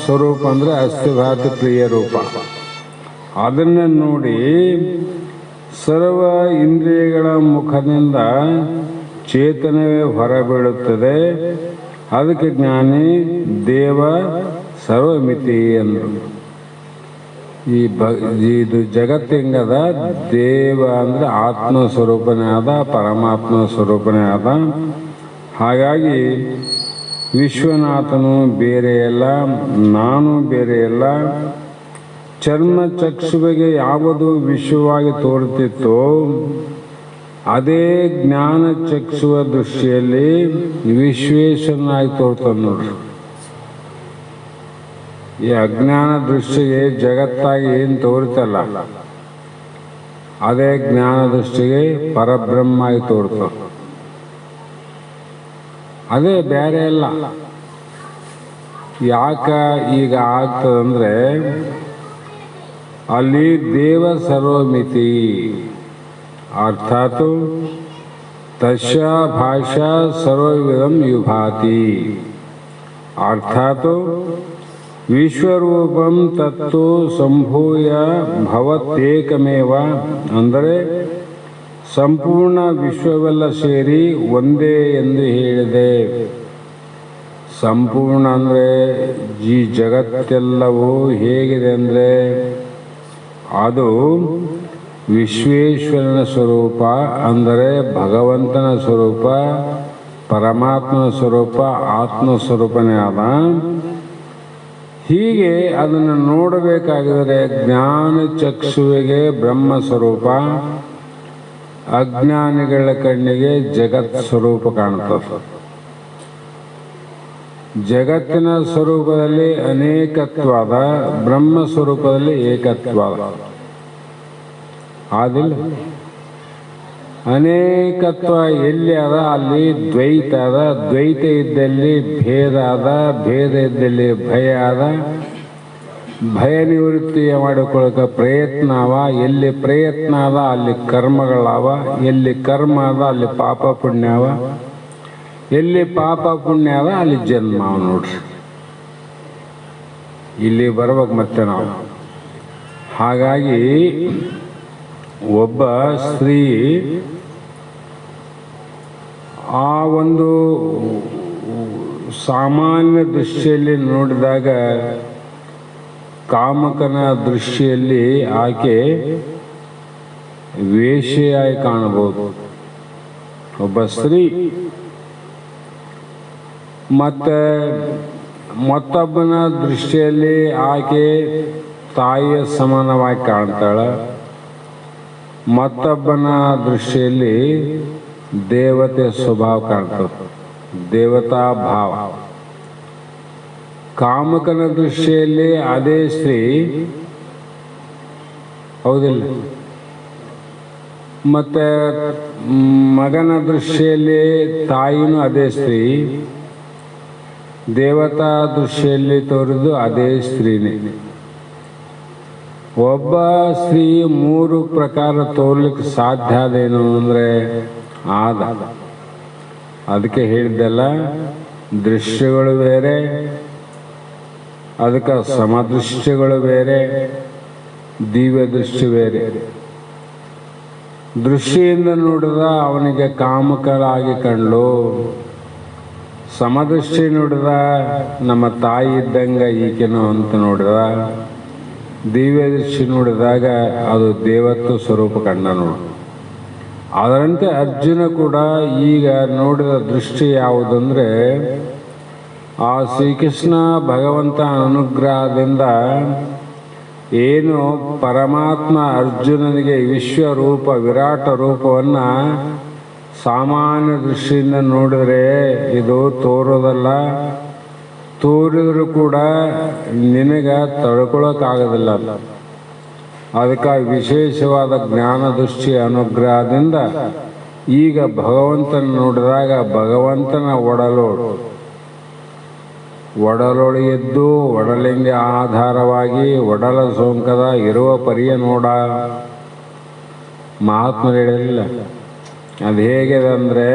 [SPEAKER 3] ಸ್ವರೂಪ ಅಂದರೆ ಅಸ್ಥಿಭಾತಿ ಪ್ರಿಯ ರೂಪ. ಅದನ್ನು ನೋಡಿ ಸರ್ವ ಇಂದ್ರಿಯಗಳ ಮುಖದಿಂದ ಚೇತನವೇ ಹೊರಬೀಳುತ್ತದೆ. ಅದಕ್ಕೆ ಜ್ಞಾನಿ ದೇವ ಸರ್ವಮಿತಿ ಅಂದರು. ಇದು ಜಗತ್ತಿಂಗದ ದೇವ ಅಂದರೆ ಆತ್ಮ ಸ್ವರೂಪನೇ ಆದ, ಪರಮಾತ್ಮ ಸ್ವರೂಪನೇ ಆದ. ಹಾಗಾಗಿ ವಿಶ್ವನಾಥನು ಬೇರೆಯಲ್ಲ, ನಾನು ಬೇರೆಯಲ್ಲ. ಚರ್ಮ ಚಕ್ಷುವಿಗೆ ಯಾವುದು ವಿಶ್ವವಾಗಿ ತೋರುತ್ತಿತ್ತೋ ಅದೇ ಜ್ಞಾನ ಚಕ್ಷುವ ದೃಷ್ಟಿಯಲ್ಲಿ ವಿಶ್ವೇಶ್ವರನಾಗಿ ತೋರ್ತಾನೆ ನೋಡ್ರಿ. ಈ ಅಜ್ಞಾನ ದೃಷ್ಟಿಗೆ ಜಗತ್ತಾಗಿ ಏನು ತೋರ್ತಲ್ಲ ಅದೇ ಜ್ಞಾನ ದೃಷ್ಟಿಗೆ ಪರಬ್ರಹ್ಮ ಆಗಿ ತೋರ್ತದೆ. ಅದೇ ಬೇರೆ ಅಲ್ಲ. ಯಾಕ ಈಗ ಆಗ್ತದಂದ್ರೆ ಅಲ್ಲಿ ದೇವ ಸರ್ವಮಿತಿ ಅರ್ಥಾತ್ ತಸ್ಯ ಭಾಷಾ ಸರ್ವವಿಧಂ ವಿಭಾತಿ ಅರ್ಥಾತ್ ವಿಶ್ವರೂಪಂ ತತ್ತು ಸಂಭೂಯ ಭವತ್ಯೇಕಮೇವ ಅಂದರೆ ಸಂಪೂರ್ಣ ವಿಶ್ವವೆಲ್ಲ ಸೇರಿ ಒಂದೇ ಎಂದು ಹೇಳಿದೆ. ಸಂಪೂರ್ಣ ಅಂದರೆ ಈ ಜಗತ್ತೆಲ್ಲವೂ ಹೇಗಿದೆ ಅಂದರೆ ಅದು ವಿಶ್ವೇಶ್ವರನ ಸ್ವರೂಪ, ಅಂದರೆ ಭಗವಂತನ ಸ್ವರೂಪ, ಪರಮಾತ್ಮನ ಸ್ವರೂಪ, ಆತ್ಮ ಸ್ವರೂಪನೇ ಆದ. ಹೀಗೆ ಅದನ್ನು ನೋಡಬೇಕಾಗಿದರೆ ಜ್ಞಾನ ಚಕ್ಷುವಿಗೆ ಬ್ರಹ್ಮ ಸ್ವರೂಪ, ಅಜ್ಞಾನಿಗಳ ಕಣ್ಣಿಗೆ ಜಗತ್ ಸ್ವರೂಪ ಕಾಣುತ್ತದೆ. ಜಗತ್ತಿನ ಸ್ವರೂಪದಲ್ಲಿ ಅನೇಕತ್ವಾದ, ಬ್ರಹ್ಮ ಸ್ವರೂಪದಲ್ಲಿ ಏಕತ್ವಾದ. ಆದಿಲ್ಲ ಅನೇಕತ್ವ ಎಲ್ಲಿ ಅದ ಅಲ್ಲಿ ದ್ವೈತ ಅದ, ದ್ವೈತ ಇದ್ದಲ್ಲಿ ಭೇದ ಅದ, ಭೇದ ಇದ್ದಲ್ಲಿ ಭಯ ಅದ, ಭಯ ನಿವೃತ್ತಿಯ ಮಾಡಿಕೊಳ್ಳೋಕೆ ಪ್ರಯತ್ನ ಅವ. ಎಲ್ಲಿ ಪ್ರಯತ್ನ ಅದ ಅಲ್ಲಿ ಕರ್ಮಗಳವ, ಎಲ್ಲಿ ಕರ್ಮ ಅದ ಅಲ್ಲಿ ಪಾಪ ಪುಣ್ಯ ಅವ, ಎಲ್ಲಿ ಪಾಪ ಪುಣ್ಯ ಅದ ಅಲ್ಲಿ ಜನ್ಮ ಅವ. ನೋಡ್ರಿ, ಇಲ್ಲಿ ಬರ್ಬೇಕು ಮತ್ತೆ ನಾವು. ಹಾಗಾಗಿ ಒಬ್ಬ ಸ್ತ್ರೀ ಆ ಒಂದು ಸಾಮಾನ್ಯ ದೃಷ್ಟಿಯಲ್ಲಿ ನೋಡಿದಾಗ ಕಾಮಕನ ದೃಷ್ಟಿಯಲ್ಲಿ ಆಕೆ ವೇಶ್ಯೆಯಾಗಿ ಕಾಣಬಹುದು. ಒಬ್ಬ ಸ್ತ್ರೀ ಮತ್ತು ಮತ್ತೊಬ್ಬನ ದೃಷ್ಟಿಯಲ್ಲಿ ಆಕೆ ತಾಯಿಯ ಸಮಾನವಾಗಿ ಕಾಣ್ತಾಳೆ, ಮತ್ತೊಬ್ಬನ ದೃಷ್ಟಿಯಲ್ಲಿ ದೇವತೆ ಸ್ವಭಾವ ಕಾಣ್ತದೆ, ದೇವತಾ ಭಾವ. ಕಾಮಕನ ದೃಷ್ಟಿಯಲ್ಲಿ ಅದೇ ಸ್ತ್ರೀ, ಹೌದಿಲ್ಲ? ಮತ್ತು ಮಗನ ದೃಷ್ಟಿಯಲ್ಲಿ ತಾಯಿನೂ ಅದೇ ಸ್ತ್ರೀ, ದೇವತಾ ದೃಷ್ಟಿಯಲ್ಲಿ ತೋರಿದು ಅದೇ ಸ್ತ್ರೀನೇ. ಒಬ್ಬ ಸ್ತ್ರೀ ಮೂರು ಪ್ರಕಾರ ತೋರ್ಲಿಕ್ಕೆ ಸಾಧ್ಯ ಅದೇನು ಅಂದರೆ ಆದ. ಅದಕ್ಕೆ ಹೇಳಿದ್ದೆಲ್ಲ, ದೃಶ್ಯಗಳು ಬೇರೆ, ಅದಕ್ಕೆ ಸಮದೃಶ್ಯಗಳು ಬೇರೆ, ದಿವ್ಯ ದೃಷ್ಟಿ ಬೇರೆ. ದೃಷ್ಟಿಯಿಂದ ನೋಡಿದ ಅವನಿಗೆ ಕಾಮಕರಾಗಿ ಕಂಡು, ಸಮದೃಷ್ಟಿ ನೋಡಿದ ನಮ್ಮ ತಾಯಿ ಇದ್ದಂಗೆ ಈಕೆನೋ ಅಂತ ನೋಡಿದ, ದಿವ್ಯ ದೃಷ್ಟಿ ನೋಡಿದಾಗ ಅದು ದೇವತ್ವ ಸ್ವರೂಪ ಕಂಡ ನೋಡು. ಅದರಂತೆ ಅರ್ಜುನ ಕೂಡ ಈಗ ನೋಡಿದ ದೃಷ್ಟಿ ಯಾವುದಂದರೆ, ಆ ಶ್ರೀಕೃಷ್ಣ ಭಗವಂತನ ಅನುಗ್ರಹದಿಂದ ಏನು ಪರಮಾತ್ಮ ಅರ್ಜುನನಿಗೆ ವಿಶ್ವರೂಪ ವಿರಾಟ ರೂಪವನ್ನು ಸಾಮಾನ್ಯ ದೃಷ್ಟಿಯಿಂದ ನೋಡಿದರೆ ಇದು ತೋರೋದಲ್ಲ, ತೋರಿದರೂ ಕೂಡ ನಿನಗೆ ತಡ್ಕೊಳ್ಳೋಕ್ಕಾಗೋದಿಲ್ಲ. ಅದಕ್ಕೆ ವಿಶೇಷವಾದ ಜ್ಞಾನ ದೃಷ್ಟಿ ಅನುಗ್ರಹದಿಂದ ಈಗ ಭಗವಂತನ ನೋಡಿದಾಗ ಭಗವಂತನ ಒಡಲೊಳಗೆದ್ದು ಒಡಲಿಂಗೆ ಆಧಾರವಾಗಿ ಒಡಲ ಸೋಂಕದ ಇರುವ ಪರಿಯ ನೋಡ. ಮಹಾತ್ಮರು ಹೇಳಿಲ್ಲ, ಅದು ಹೇಗಿದೆ ಅಂದರೆ,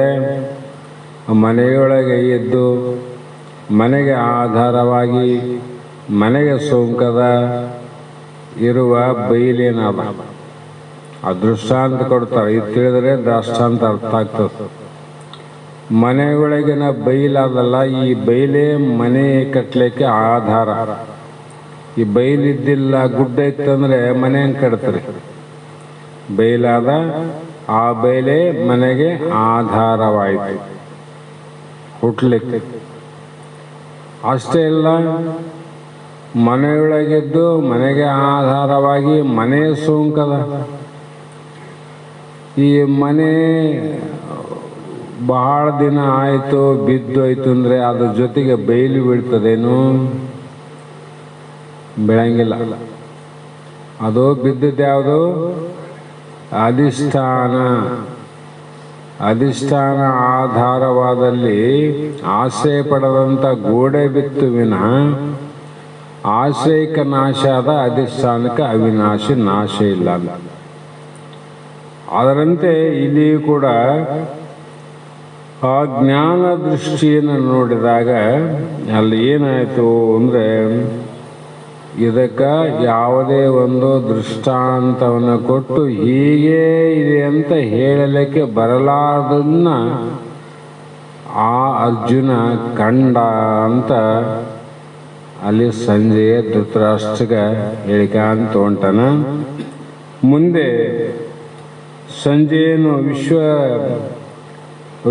[SPEAKER 3] ಮನೆಯೊಳಗೆ ಎದ್ದು ಮನೆಗೆ ಆಧಾರವಾಗಿ ಮನೆಗೆ ಸೋಂಕದ ಇರುವ ಬೈಲೇನಾದ. ಆ ದೃಷ್ಟಾಂತ ಕೊಡ್ತಾರೆ, ಇದು ತಿಳಿದರೆ ದೃಷ್ಟಾಂತ ಅರ್ಥ ಆಗ್ತದೆ. ಮನೆಯೊಳಗಿನ ಬೈಲಾದಲ್ಲ, ಈ ಬೈಲೇ ಮನೆ ಕಟ್ಟಲಿಕ್ಕೆ ಆಧಾರ. ಈ ಬೈಲಿದ್ದಿಲ್ಲ, ಗುಡ್ಡ ಇತ್ತಂದರೆ ಮನೆ ಹೆಂಗೆ ಕಟ್ತಾರೆ? ಬೈಲಾದ ಆ ಬೈಲೆ ಮನೆಗೆ ಆಧಾರವಾಯಿತು ಹುಟ್ಲಿಕ್ಕೆ. ಅಷ್ಟೇ ಇಲ್ಲ, ಮನೆಯೊಳಗಿದ್ದು ಮನೆಗೆ ಆಧಾರವಾಗಿ ಮನೆ ಸೋಂಕದ. ಈ ಮನೆ ಬಹಳ ದಿನ ಆಯಿತು ಬಿದ್ದೋಯ್ತು ಅಂದರೆ ಅದ್ರ ಜೊತೆಗೆ ಬೈಲು ಬೀಳ್ತದೇನು? ಬೆಳಂಗಿಲ್ಲ. ಅದು ಬಿದ್ದದ್ದು ಯಾವುದು? ಅಧಿಷ್ಠಾನ. ಅಧಿಷ್ಠಾನ ಆಧಾರವಾದಲ್ಲಿ ಆಶ್ರಯ ಪಡೆದಂಥ ಗೋಡೆ ಬಿತ್ತು ವಿನಃ ಆಶ್ರಯಕ್ಕೆ ನಾಶ ಆದ, ಅಧಿಷ್ಠಾನಕ್ಕೆ ಅವಿನಾಶಿ ನಾಶ ಇಲ್ಲ. ಅದರಂತೆ ಇಲ್ಲಿಯೂ ಕೂಡ ಆ ಜ್ಞಾನ ದೃಷ್ಟಿಯನ್ನು ನೋಡಿದಾಗ ಅಲ್ಲಿ ಏನಾಯಿತು ಅಂದರೆ, ಇದಕ್ಕೆ ಯಾವುದೇ ಒಂದು ದೃಷ್ಟಾಂತವನ್ನು ಕೊಟ್ಟು ಹೀಗೆ ಇದೆ ಅಂತ ಹೇಳಲಿಕ್ಕೆ ಬರಲಾರ್ದನ್ನ ಆ ಅರ್ಜುನ ಕಂಡ ಅಂತ ಅಲ್ಲಿ ಸಂಜೆಯ ಧೃತರಾಷ್ಟ್ರಗೆ ಹೇಳಿಕಾಂತ ಹೊಂಟನ. ಮುಂದೆ ಸಂಜೆಯನ್ನು ವಿಶ್ವ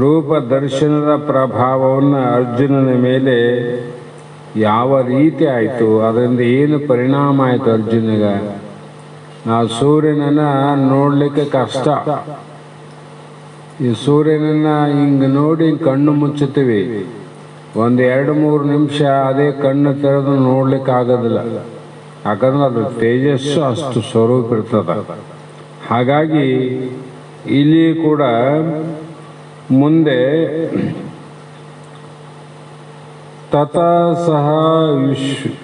[SPEAKER 3] ರೂಪ ದರ್ಶನದ ಪ್ರಭಾವವನ್ನು ಅರ್ಜುನನ ಮೇಲೆ ಯಾವ ರೀತಿ ಆಯಿತು, ಅದರಿಂದ ಏನು ಪರಿಣಾಮ ಆಯಿತು ಅರ್ಜುನಿಗೆ? ನಾವು ಸೂರ್ಯನನ್ನು ನೋಡಲಿಕ್ಕೆ ಕಷ್ಟ. ಈ ಸೂರ್ಯನನ್ನು ಹಿಂಗೆ ನೋಡಿ ಕಣ್ಣು ಮುಚ್ಚುತ್ತೀವಿ, ಒಂದು 2-3 ನಿಮಿಷ ಅದೇ ಕಣ್ಣು ತೆರೆದು ನೋಡ್ಲಿಕ್ಕೆ ಆಗೋದಿಲ್ಲ. ಯಾಕಂದ್ರೆ ಅದ್ರ ತೇಜಸ್ಸು ಅಷ್ಟು ಸ್ವರೂಪ ಇರ್ತದೆ. ಹಾಗಾಗಿ ಇಲ್ಲಿ ಕೂಡ ಮುಂದೆ ತಥಾ ಸಹ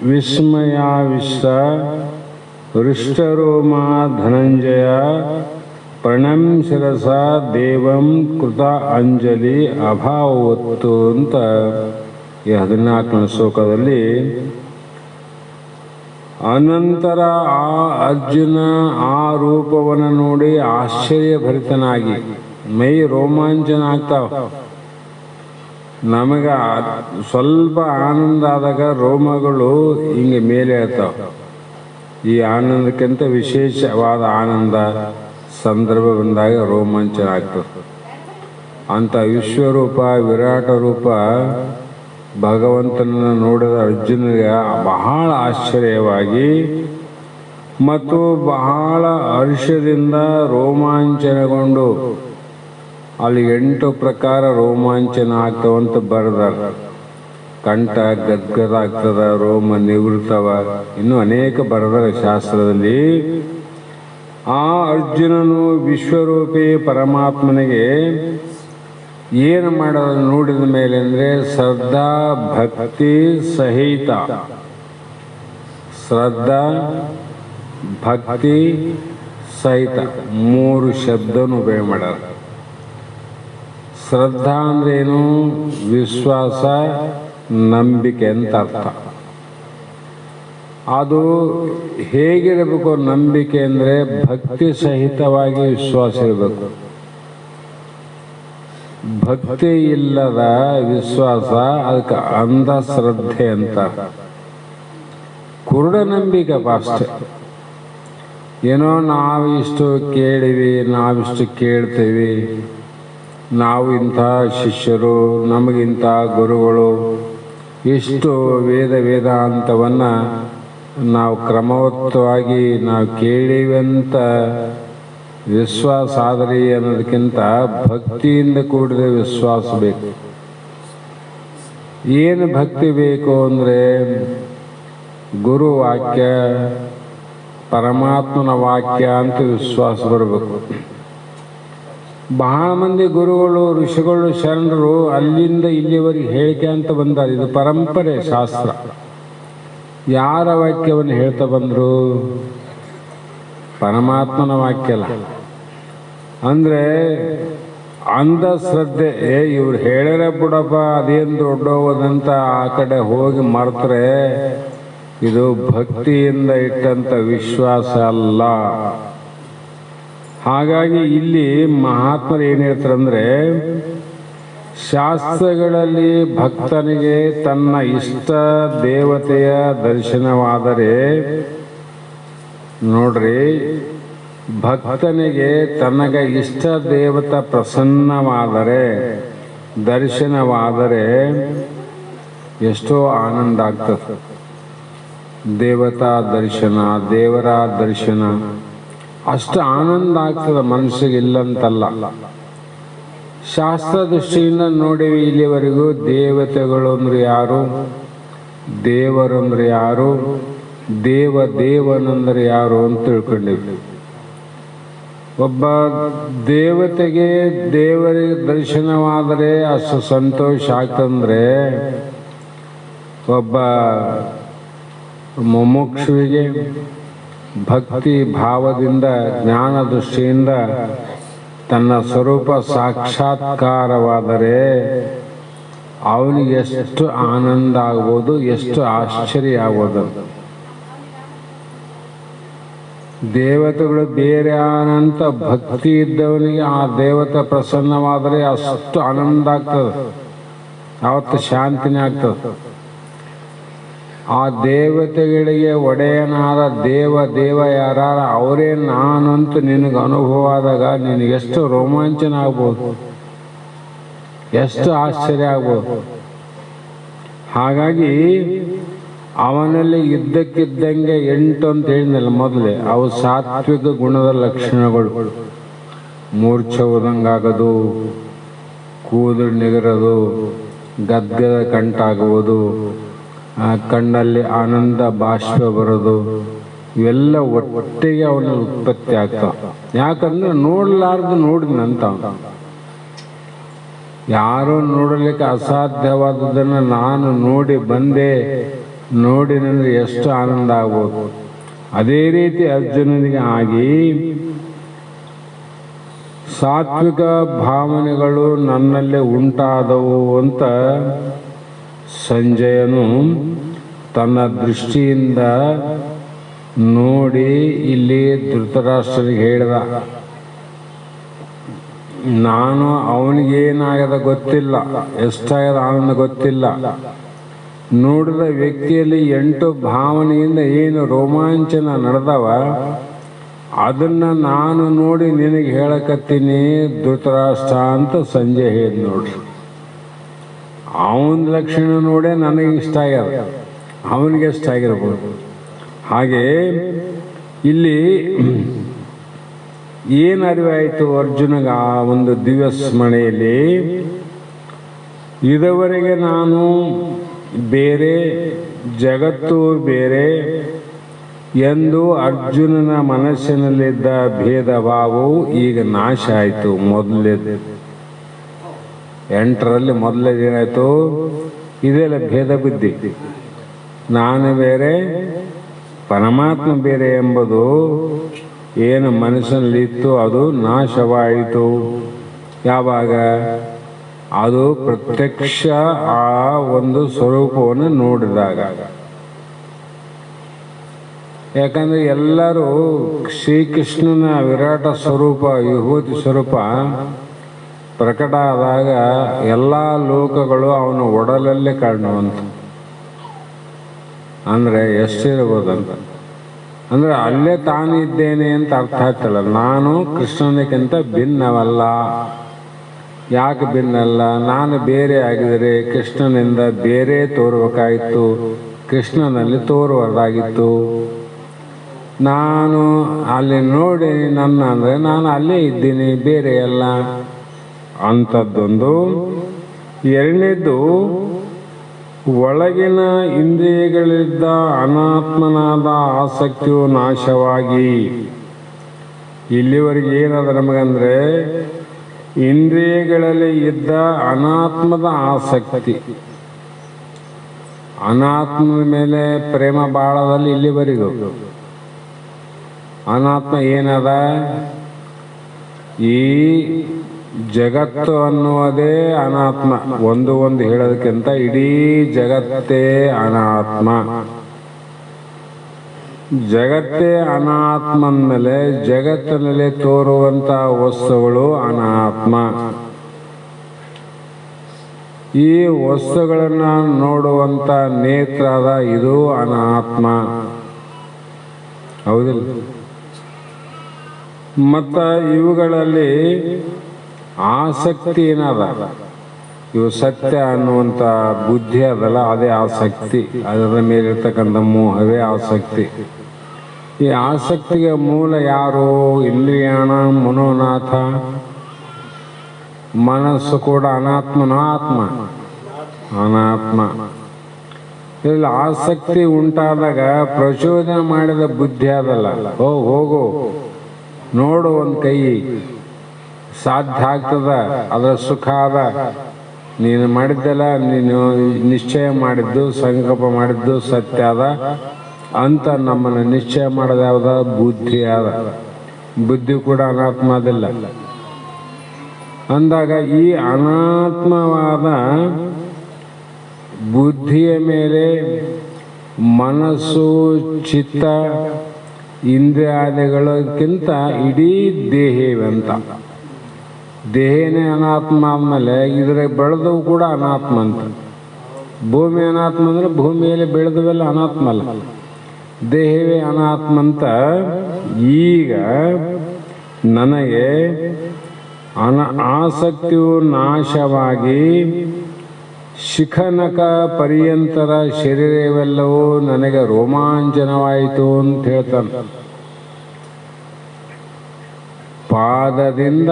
[SPEAKER 3] ವಿಸ್ಮಯಾವಿಷ್ಟ ಹೃಷ್ಟರೋಮ ಧನಂಜಯ ಪ್ರಣಮ್ ಶಿರಸ ದೇವಂ ಕೃತ ಅಂಜಲಿ ಅಭಾವತ್ತು ಅಂತ ಈ 14ನೇ ಶ್ಲೋಕದಲ್ಲಿ. ಅನಂತರ ಆ ಅರ್ಜುನ ಆ ರೂಪವನ್ನು ನೋಡಿ ಆಶ್ಚರ್ಯಭರಿತನಾಗಿ ಮೈ ರೋಮಾಂಚನ ಆಗ್ತಾವ. ನಮಗೆ ಸ್ವಲ್ಪ ಆನಂದ ಆದಾಗ ರೋಮಗಳು ಹಿಂಗೆ ಮೇಲೆ ಹೇಳ್ತಾವ. ಈ ಆನಂದಕ್ಕಿಂತ ವಿಶೇಷವಾದ ಆನಂದ ಸಂದರ್ಭ ಬಂದಾಗ ರೋಮಾಂಚನ ಆಗ್ತದೆ. ಅಂಥ ವಿಶ್ವರೂಪ ವಿರಾಟ ರೂಪ ಭಗವಂತನನ್ನು ನೋಡಿದ ಅರ್ಜುನಿಗೆ ಬಹಳ ಆಶ್ಚರ್ಯವಾಗಿ ಮತ್ತು ಬಹಳ ಹರ್ಷದಿಂದ ರೋಮಾಂಚನಗೊಂಡು ಅಲ್ಲಿ 8 ಪ್ರಕಾರ ರೋಮಾಂಚನ ಆಗ್ತವಂತ ಬರೆದಾರ. ಕಂಠ ಗದ್ಗದ ಆಗ್ತದ, ರೋಮ ನಿವೃತ್ತವ, ಇನ್ನೂ ಅನೇಕ ಬರೆದಾರ ಶಾಸ್ತ್ರದಲ್ಲಿ. ಆ ಅರ್ಜುನನು ವಿಶ್ವರೂಪಿ ಪರಮಾತ್ಮನಿಗೆ ಏನು ಮಾಡೋದು ನೋಡಿದ ಮೇಲೆ ಅಂದರೆ ಶ್ರದ್ಧಾ ಭಕ್ತಿ ಸಹಿತ, ಶ್ರದ್ಧಾ ಭಕ್ತಿ ಸಹಿತ 3 ಶಬ್ದವನ್ನು ಉಪಯೋಗ ಮಾಡ್ಯಾರ. ಶ್ರದ್ಧಾ ಅಂದ್ರೇನು? ವಿಶ್ವಾಸ, ನಂಬಿಕೆ ಅಂತ ಅರ್ಥ. ಅದು ಹೇಗಿರಬೇಕು ನಂಬಿಕೆ ಅಂದರೆ ಭಕ್ತಿ ಸಹಿತವಾಗಿ ವಿಶ್ವಾಸ ಇರಬೇಕು. ಭಕ್ತಿ ಇಲ್ಲದ ವಿಶ್ವಾಸ ಅದಕ್ಕೆ ಅಂಧಶ್ರದ್ಧೆ ಅಂತ, ಕುರುಡ ನಂಬಿಕೆ ಅಷ್ಟೆ. ಏನೋ ನಾವಿಷ್ಟು ಕೇಳಿವಿ, ನಾವಿಷ್ಟು ಕೇಳ್ತೀವಿ, ನಾವು ಇಂಥ ಶಿಷ್ಯರು, ನಮಗಿಂಥ ಗುರುಗಳು, ಇಷ್ಟು ವೇದಾಂತವನ್ನು ನಾವು ಕ್ರಮವತ್ತವಾಗಿ ನಾವು ಕೇಳಿವಿ ಅಂತ ವಿಶ್ವಾಸ ಆದರೆ ಅನ್ನೋದಕ್ಕಿಂತ ಭಕ್ತಿಯಿಂದ ಕೂಡಿದ ವಿಶ್ವಾಸ ಬೇಕು. ಏನು ಭಕ್ತಿ ಬೇಕು ಅಂದರೆ ಗುರು ವಾಕ್ಯ, ಪರಮಾತ್ಮನ ವಾಕ್ಯ ಅಂತ ವಿಶ್ವಾಸ ಬರಬೇಕು. ಬಹಳ ಮಂದಿ ಗುರುಗಳು, ಋಷಿಗಳು, ಶರಣರು ಅಲ್ಲಿಂದ ಇಲ್ಲಿವರೆಗೆ ಹೇಳಿಕೆ ಅಂತ ಬಂದಾರೆ. ಇದು ಪರಂಪರೆ, ಶಾಸ್ತ್ರ. ಯಾರ ವಾಕ್ಯವನ್ನು ಹೇಳ್ತಾ ಬಂದರು? ಪರಮಾತ್ಮನ ವಾಕ್ಯ ಅಲ್ಲ. ಅಂದರೆ ಅಂಧಶ್ರದ್ಧೆ, ಇವ್ರು ಹೇಳ್ಯಾರ ಬಿಡಪ್ಪ ಅದೇನು ದೊಡ್ಡೋದಂತ ಆ ಕಡೆ ಹೋಗಿ ಮರೆತರೆ ಇದು ಭಕ್ತಿಯಿಂದ ಇಟ್ಟಂಥ ವಿಶ್ವಾಸ ಅಲ್ಲ. ಹಾಗಾಗಿ ಇಲ್ಲಿ ಮಹಾತ್ಮರು ಏನು ಹೇಳ್ತಾರೆ ಅಂದರೆ, ಶಾಸ್ತ್ರಗಳಲ್ಲಿ ಭಕ್ತನಿಗೆ ತನ್ನ ಇಷ್ಟ ದೇವತೆಯ ದರ್ಶನವಾದರೆ, ನೋಡ್ರಿ, ಭಕ್ತನಿಗೆ ತನಗೆ ಇಷ್ಟ ದೇವತ ಪ್ರಸನ್ನವಾದರೆ, ದರ್ಶನವಾದರೆ ಎಷ್ಟೋ ಆನಂದ ಆಗ್ತದೆ. ದೇವತಾ ದರ್ಶನ, ದೇವರ ದರ್ಶನ ಅಷ್ಟು ಆನಂದ ಆಗ್ತದೆ ಮನಸ್ಸಿಗೆ, ಇಲ್ಲಂತಲ್ಲ. ಶಾಸ್ತ್ರ ದೃಷ್ಟಿಯಿಂದ ನೋಡಿವಿ ಇಲ್ಲಿವರೆಗೂ ದೇವತೆಗಳು ಅಂದ್ರೆ ಯಾರು, ದೇವರು ಅಂದ್ರೆ ಯಾರು, ದೇವನಂದ್ರೆ ಯಾರು ಅಂತ ತಿಳ್ಕೊಂಡಿವಿ. ಒಬ್ಬ ದೇವತೆಗೆ ದೇವರಿಗೆ ದರ್ಶನವಾದರೆ ಅಷ್ಟು ಸಂತೋಷ ಆಗ್ತಂದ್ರೆ, ಒಬ್ಬ ಮುಮುಕ್ಷುವಿಗೆ ಭಕ್ತಿ ಭಾವದಿಂದ ಜ್ಞಾನ ದೃಷ್ಟಿಯಿಂದ ತನ್ನ ಸ್ವರೂಪ ಸಾಕ್ಷಾತ್ಕಾರವಾದರೆ ಅವನಿಗೆ ಎಷ್ಟು ಆನಂದ ಆಗ್ಬೋದು, ಎಷ್ಟು ಆಶ್ಚರ್ಯ ಆಗ್ಬೋದು. ದೇವತೆಗಳು ಬೇರೆ ಅನಂತ ಭಕ್ತಿ ಇದ್ದವನಿಗೆ ಆ ದೇವತೆ ಪ್ರಸನ್ನವಾದರೆ ಅಷ್ಟು ಆನಂದ ಆಗ್ತದೆ, ಅವತ್ತು ಶಾಂತಿನೇ ಆಗ್ತದೆ. ಆ ದೇವತೆಗಳಿಗೆ ಒಡೆಯನಾದ ದೇವ ಯಾರ ಅವರೇ ನಾನಂತೂ ನಿನಗೆ ಅನುಭವ ಆದಾಗ ನಿನಗೆ ಎಷ್ಟು ರೋಮಾಂಚನ ಆಗ್ಬೋದು, ಎಷ್ಟು ಆಶ್ಚರ್ಯ ಆಗ್ಬೋದು. ಹಾಗಾಗಿ ಅವನಲ್ಲಿ ಇದ್ದಕ್ಕಿದ್ದಂಗೆ 8 ಅಂತ ಹೇಳಿದ್ನಲ್ಲ ಮೊದಲೇ, ಅವು ಸಾತ್ವಿಕ ಗುಣದ ಲಕ್ಷಣಗಳು. ಮೂರ್ಛೆ ಹೋದಂಗಾಗೋದು, ಕೂದಲು ನಿಗರೋದು, ಗದ್ಗದ ಕಂಟಾಗುವುದು, ಕಣ್ಣಲ್ಲಿ ಆನಂದ ಬಾಷ್ಪ ಬರೋದು, ಇವೆಲ್ಲ ಒಟ್ಟಿಗೆ ಅವನ ಉತ್ಪತ್ತಿ ಆಗ್ತಾವ. ಯಾಕಂದ್ರೆ ನೋಡಲಾರ್ದು ನೋಡಿದಂತ, ಯಾರು ನೋಡಲಿಕ್ಕೆ ಅಸಾಧ್ಯವಾದದನ್ನು ನಾನು ನೋಡಿ ಬಂದೆ, ನೋಡಿನಂದ್ರೆ ಎಷ್ಟು ಆನಂದ ಆಗ್ಬೋದು. ಅದೇ ರೀತಿ ಅರ್ಜುನನಿಗೆ ಆಗಿ ಸಾತ್ವಿಕ ಭಾವನೆಗಳು ನನ್ನಲ್ಲೇ ಉಂಟಾದವು ಅಂತ ಸಂಜಯನು ತನ್ನ ದೃಷ್ಟಿಯಿಂದ ನೋಡಿ ಇಲ್ಲಿ ಧೃತರಾಷ್ಟ್ರನಿಗೆ ಹೇಳಿದ. ನಾನು ಅವನಿಗೇನಾಗದ ಗೊತ್ತಿಲ್ಲ, ಎಷ್ಟಾಗದ ಆನಂದ ಗೊತ್ತಿಲ್ಲ, ನೋಡಿದ ವ್ಯಕ್ತಿಯಲ್ಲಿ 8 ಭಾವನೆಯಿಂದ ಏನು ರೋಮಾಂಚನ ನಡೆದವ ಅದನ್ನು ನಾನು ನೋಡಿ ನಿನಗೆ ಹೇಳಕತ್ತೀನಿ ಧೃತರಾಷ್ಟ್ರ ಅಂತ ಸಂಜೆ ಹೇಳಿ ನೋಡ್ರಿ. ಅವನ ಲಕ್ಷಣ ನೋಡೇ ನನಗೆ ಇಷ್ಟ ಆಗ್ಯದ, ಅವನಿಗೆ ಇಷ್ಟ ಆಗಿರ್ಬೋದು. ಹಾಗೆ ಇಲ್ಲಿ ಏನು ಅರಿವಾಯಿತು ಅರ್ಜುನಗ ಆ ಒಂದು ದಿವ್ಯ ಸ್ಮರಣೆಯಲ್ಲಿ, ಇದುವರೆಗೆ ನಾನು ಬೇರೆ, ಜಗತ್ತು ಬೇರೆ ಎಂದು ಅರ್ಜುನನ ಮನಸ್ಸಿನಲ್ಲಿದ್ದ ಭೇದ ಭಾವವು ಈಗ ನಾಶ ಆಯಿತು. ಮೊದಲೇದು 8ರಲ್ಲಿ ಮೊದಲೇದೇನಾಯಿತು, ಇದೆಲ್ಲ ಭೇದ ಬುದ್ಧಿ, ನಾನು ಬೇರೆ ಪರಮಾತ್ಮ ಬೇರೆ ಎಂಬುದು ಏನು ಮನಸ್ಸಿನಲ್ಲಿತ್ತು ಅದು ನಾಶವಾಯಿತು. ಯಾವಾಗ ಅದು ಪ್ರತ್ಯಕ್ಷ ಆ ಒಂದು ಸ್ವರೂಪವನ್ನು ನೋಡಿದಾಗ. ಯಾಕಂದರೆ ಎಲ್ಲರೂ ಶ್ರೀಕೃಷ್ಣನ ವಿರಾಟ ಸ್ವರೂಪ, ವಿಭೂತಿ ಸ್ವರೂಪ ಪ್ರಕಟ ಆದಾಗ ಎಲ್ಲ ಲೋಕಗಳು ಅವನ ಒಡಲಲ್ಲೇ ಕಾಣುವಂತ. ಅಂದರೆ ಎಷ್ಟಿರ್ಬೋದಂತ, ಅಂದರೆ ಅಲ್ಲೇ ತಾನಿದ್ದೇನೆ ಅಂತ ಅರ್ಥ ಆಗ್ತಲ್ಲ. ನಾನು ಕೃಷ್ಣನಿಗಿಂತ ಭಿನ್ನವಲ್ಲ. ಯಾಕೆ ಭಿನ್ನಲ್ಲ? ನಾನು ಬೇರೆ ಆಗಿದರೆ ಕೃಷ್ಣನಿಂದ ಬೇರೆ ತೋರಬೇಕಾಗಿತ್ತು, ಕೃಷ್ಣನಲ್ಲಿ ತೋರುವುದಾಗಿತ್ತು. ನಾನು ಅಲ್ಲಿ ನೋಡಿ ನನ್ನ ಅಂದರೆ ನಾನು ಅಲ್ಲೇ ಇದ್ದೀನಿ, ಬೇರೆ ಅಲ್ಲ ಅಂಥದ್ದೊಂದು. ಎರಡನೇದು, ಒಳಗಿನ ಇಂದ್ರಿಯಗಳಿದ್ದ ಅನಾತ್ಮನಾದ ಆಸಕ್ತಿಯು ನಾಶವಾಗಿ, ಇಲ್ಲಿವರೆಗೆ ಏನದ ನಮಗಂದರೆ ಇಂದ್ರಿಯಗಳಲ್ಲಿ ಇದ್ದ ಅನಾತ್ಮದ ಆಸಕ್ತಿ, ಅನಾತ್ಮದ ಮೇಲೆ ಪ್ರೇಮ ಬಾಳದಲ್ಲಿ ಇಲ್ಲಿವರೆಗೂ. ಅನಾತ್ಮ ಏನದ? ಈ ಜಗತ್ತು ಅನ್ನುವುದೇ ಅನಾತ್ಮ. ಒಂದು ಹೇಳೋದಕ್ಕಿಂತ ಇಡೀ ಜಗತ್ತೇ ಅನಾತ್ಮ. ಜಗತ್ತೇ ಅನಾತ್ಮ ಅಂದಮೇಲೆ ಜಗತ್ತಿನಲ್ಲಿ ತೋರುವಂಥ ವಸ್ತುಗಳು ಅನಾತ್ಮ. ಈ ವಸ್ತುಗಳನ್ನು ನೋಡುವಂಥ ನೇತ್ರದ ಇದು ಅನಾತ್ಮ. ಹೌದಿಲ್ಲ? ಮತ್ತು ಇವುಗಳಲ್ಲಿ ಆಸಕ್ತಿ ಏನದ? ಇವು ಸತ್ಯ ಅನ್ನುವಂಥ ಬುದ್ಧಿ ಅದಲ್ಲ, ಅದೇ ಆಸಕ್ತಿ. ಅದರ ಮೇಲಿರ್ತಕ್ಕಂಥ ಮೋಹವೇ ಆಸಕ್ತಿ. ಈ ಆಸಕ್ತಿಗೆ ಮೂಲ ಯಾರು? ಇಂದ್ರಿಯಾಣ ಮನೋನಾಥ. ಮನಸ್ಸು ಕೂಡ ಅನಾತ್ಮನೋ ಆತ್ಮ? ಅನಾತ್ಮ. ಇಲ್ಲಿ ಆಸಕ್ತಿ ಉಂಟಾದಾಗ ಪ್ರಚೋದನೆ ಮಾಡಿದ ಬುದ್ಧಿ ಅದಲ್ಲ, ಹೋಗು ನೋಡು, ಒಂದು ಕೈ ಸಾಧ್ಯ ಆಗ್ತದ, ಅದರ ಸುಖ ಅದ, ನೀನು ಮಾಡಿದ್ದೆಲ್ಲ, ನೀನು ನಿಶ್ಚಯ ಮಾಡಿದ್ದು, ಸಂಕಲ್ಪ ಮಾಡಿದ್ದು ಸತ್ಯ ಅದ ಅಂತ ನಮ್ಮನ್ನು ನಿಶ್ಚಯ ಮಾಡೋದು ಯಾವ್ದ? ಬುದ್ಧಿ ಅದ. ಬುದ್ಧಿ ಕೂಡ ಅನಾತ್ಮ ಅದಿಲ್ಲ ಅಂದಾಗ ಈ ಅನಾತ್ಮವಾದ ಬುದ್ಧಿಯ ಮೇಲೆ ಮನಸ್ಸು, ಚಿತ್ತ, ಇಂದ್ರಿಯಾದಿಗಳಕ್ಕಿಂತ ಇಡೀ ದೇಹವಂತ. ದೇಹನೇ ಅನಾತ್ಮ ಆದಮೇಲೆ ಇದರ ಬೆಳೆದವು ಕೂಡ ಅನಾತ್ಮ ಅಂತ. ಭೂಮಿ ಅನಾತ್ಮ ಅಂದರೆ ಭೂಮಿಯಲ್ಲಿ ಬೆಳೆದವೆಲ್ಲ ಅನಾತ್ಮ ಅಲ್ಲ, ದೇಹವೇ ಅನಾತ್ಮ ಅಂತ. ಈಗ ನನಗೆ ಆಸಕ್ತಿಯು ನಾಶವಾಗಿ ಶಿಖನಕ ಪರ್ಯಂತರ ಶರೀರವೆಲ್ಲವೂ ನನಗೆ ರೋಮಾಂಚನವಾಯಿತು ಅಂತ ಹೇಳ್ತಾನೆ. ಪಾದದಿಂದ